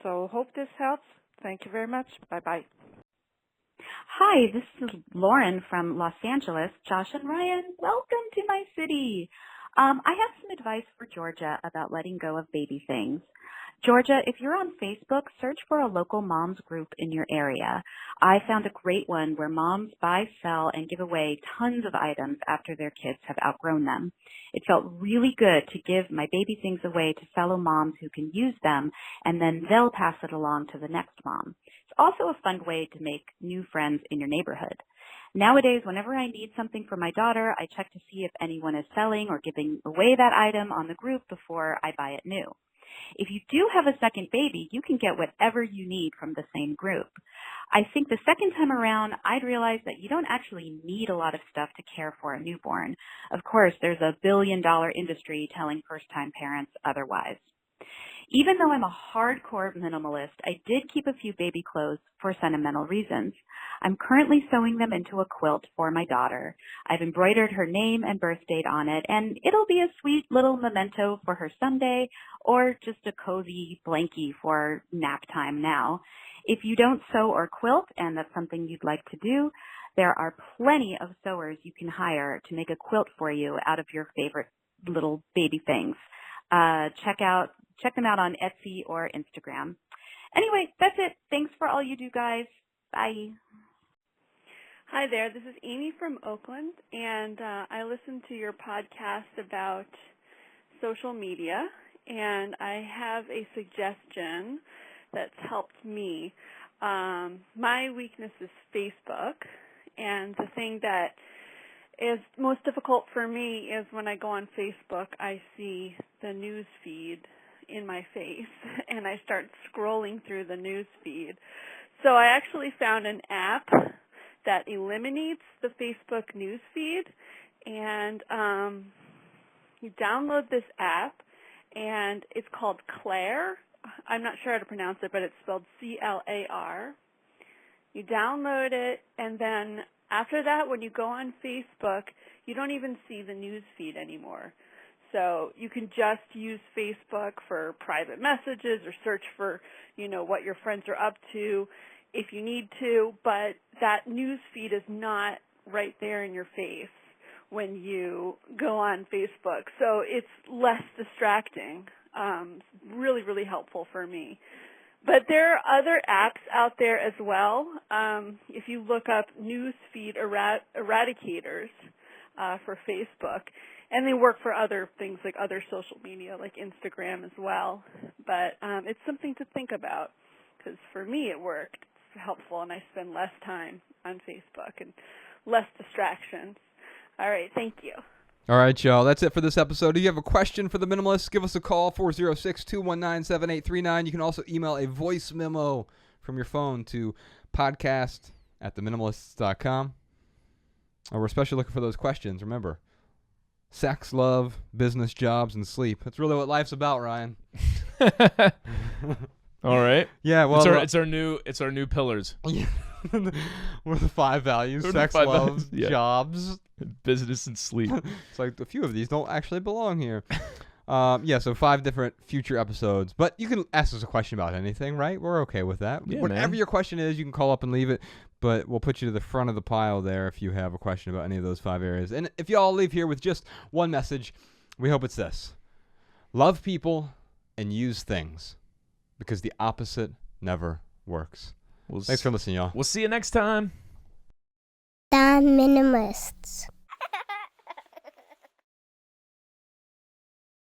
So hope this helps. Thank you very much. Bye-bye. Hi, this is Lauren from Los Angeles. Josh and Ryan, welcome to my city. I have some advice for Georgia about letting go of baby things. Georgia, if you're on Facebook, search for a local moms group in your area. I found a great one where moms buy, sell, and give away tons of items after their kids have outgrown them. It felt really good to give my baby things away to fellow moms who can use them, and then they'll pass it along to the next mom. It's also a fun way to make new friends in your neighborhood. Nowadays, whenever I need something for my daughter, I check to see if anyone is selling or giving away that item on the group before I buy it new. If you do have a second baby, you can get whatever you need from the same group. I think the second time around, I'd realized that you don't actually need a lot of stuff to care for a newborn. Of course, there's a billion-dollar industry telling first-time parents otherwise. Even though I'm a hardcore minimalist, I did keep a few baby clothes for sentimental reasons. I'm currently sewing them into a quilt for my daughter. I've embroidered her name and birth date on it, and it'll be a sweet little memento for her someday, or just a cozy blankie for nap time now. If you don't sew or quilt, and that's something you'd like to do, there are plenty of sewers you can hire to make a quilt for you out of your favorite little baby things. Check them out on Etsy or Instagram. Anyway, that's it. Thanks for all you do, guys. Bye. Hi there. This is Amy from Oakland, and I listened to your podcast about social media, and I have a suggestion that's helped me. My weakness is Facebook, and the thing that is most difficult for me is when I go on Facebook, I see the news feed in my face, and I start scrolling through the news feed. So I actually found an app that eliminates the Facebook news feed, and you download this app, and it's called Claire. I'm not sure how to pronounce it, but it's spelled C-L-A-R. You download it, and then after that, when you go on Facebook, you don't even see the news feed anymore. So you can just use Facebook for private messages or search for, what your friends are up to if you need to, but that news feed is not right there in your face when you go on Facebook. So it's less distracting. Really, really helpful for me. But there are other apps out there as well. If you look up news feed eradicators for Facebook, and they work for other things like other social media like Instagram as well. But it's something to think about because for me it worked. It's helpful, and I spend less time on Facebook and less distractions. All right, thank you. All right, y'all. That's it for this episode. If you have a question for the Minimalists, give us a call, 406-219-7839. You can also email a voice memo from your phone to podcast@theminimalists.com. We're especially looking for those questions. Remember, sex, love, business, jobs, and sleep. That's really what life's about, Ryan. All right. Yeah, well, it's our new pillars. Yeah. What are the 5 values? Sex, love, jobs, business, and sleep. It's like a few of these don't actually belong here. So 5 different future episodes. But you can ask us a question about anything, right? We're okay with that. Yeah, Whatever your question is, you can call up and leave it. But we'll put you to the front of the pile there if you have a question about any of those 5 areas. And if you all leave here with just one message, we hope it's this. Love people and use things. Because the opposite never works. Thanks for listening, y'all. We'll see you next time. The Minimalists.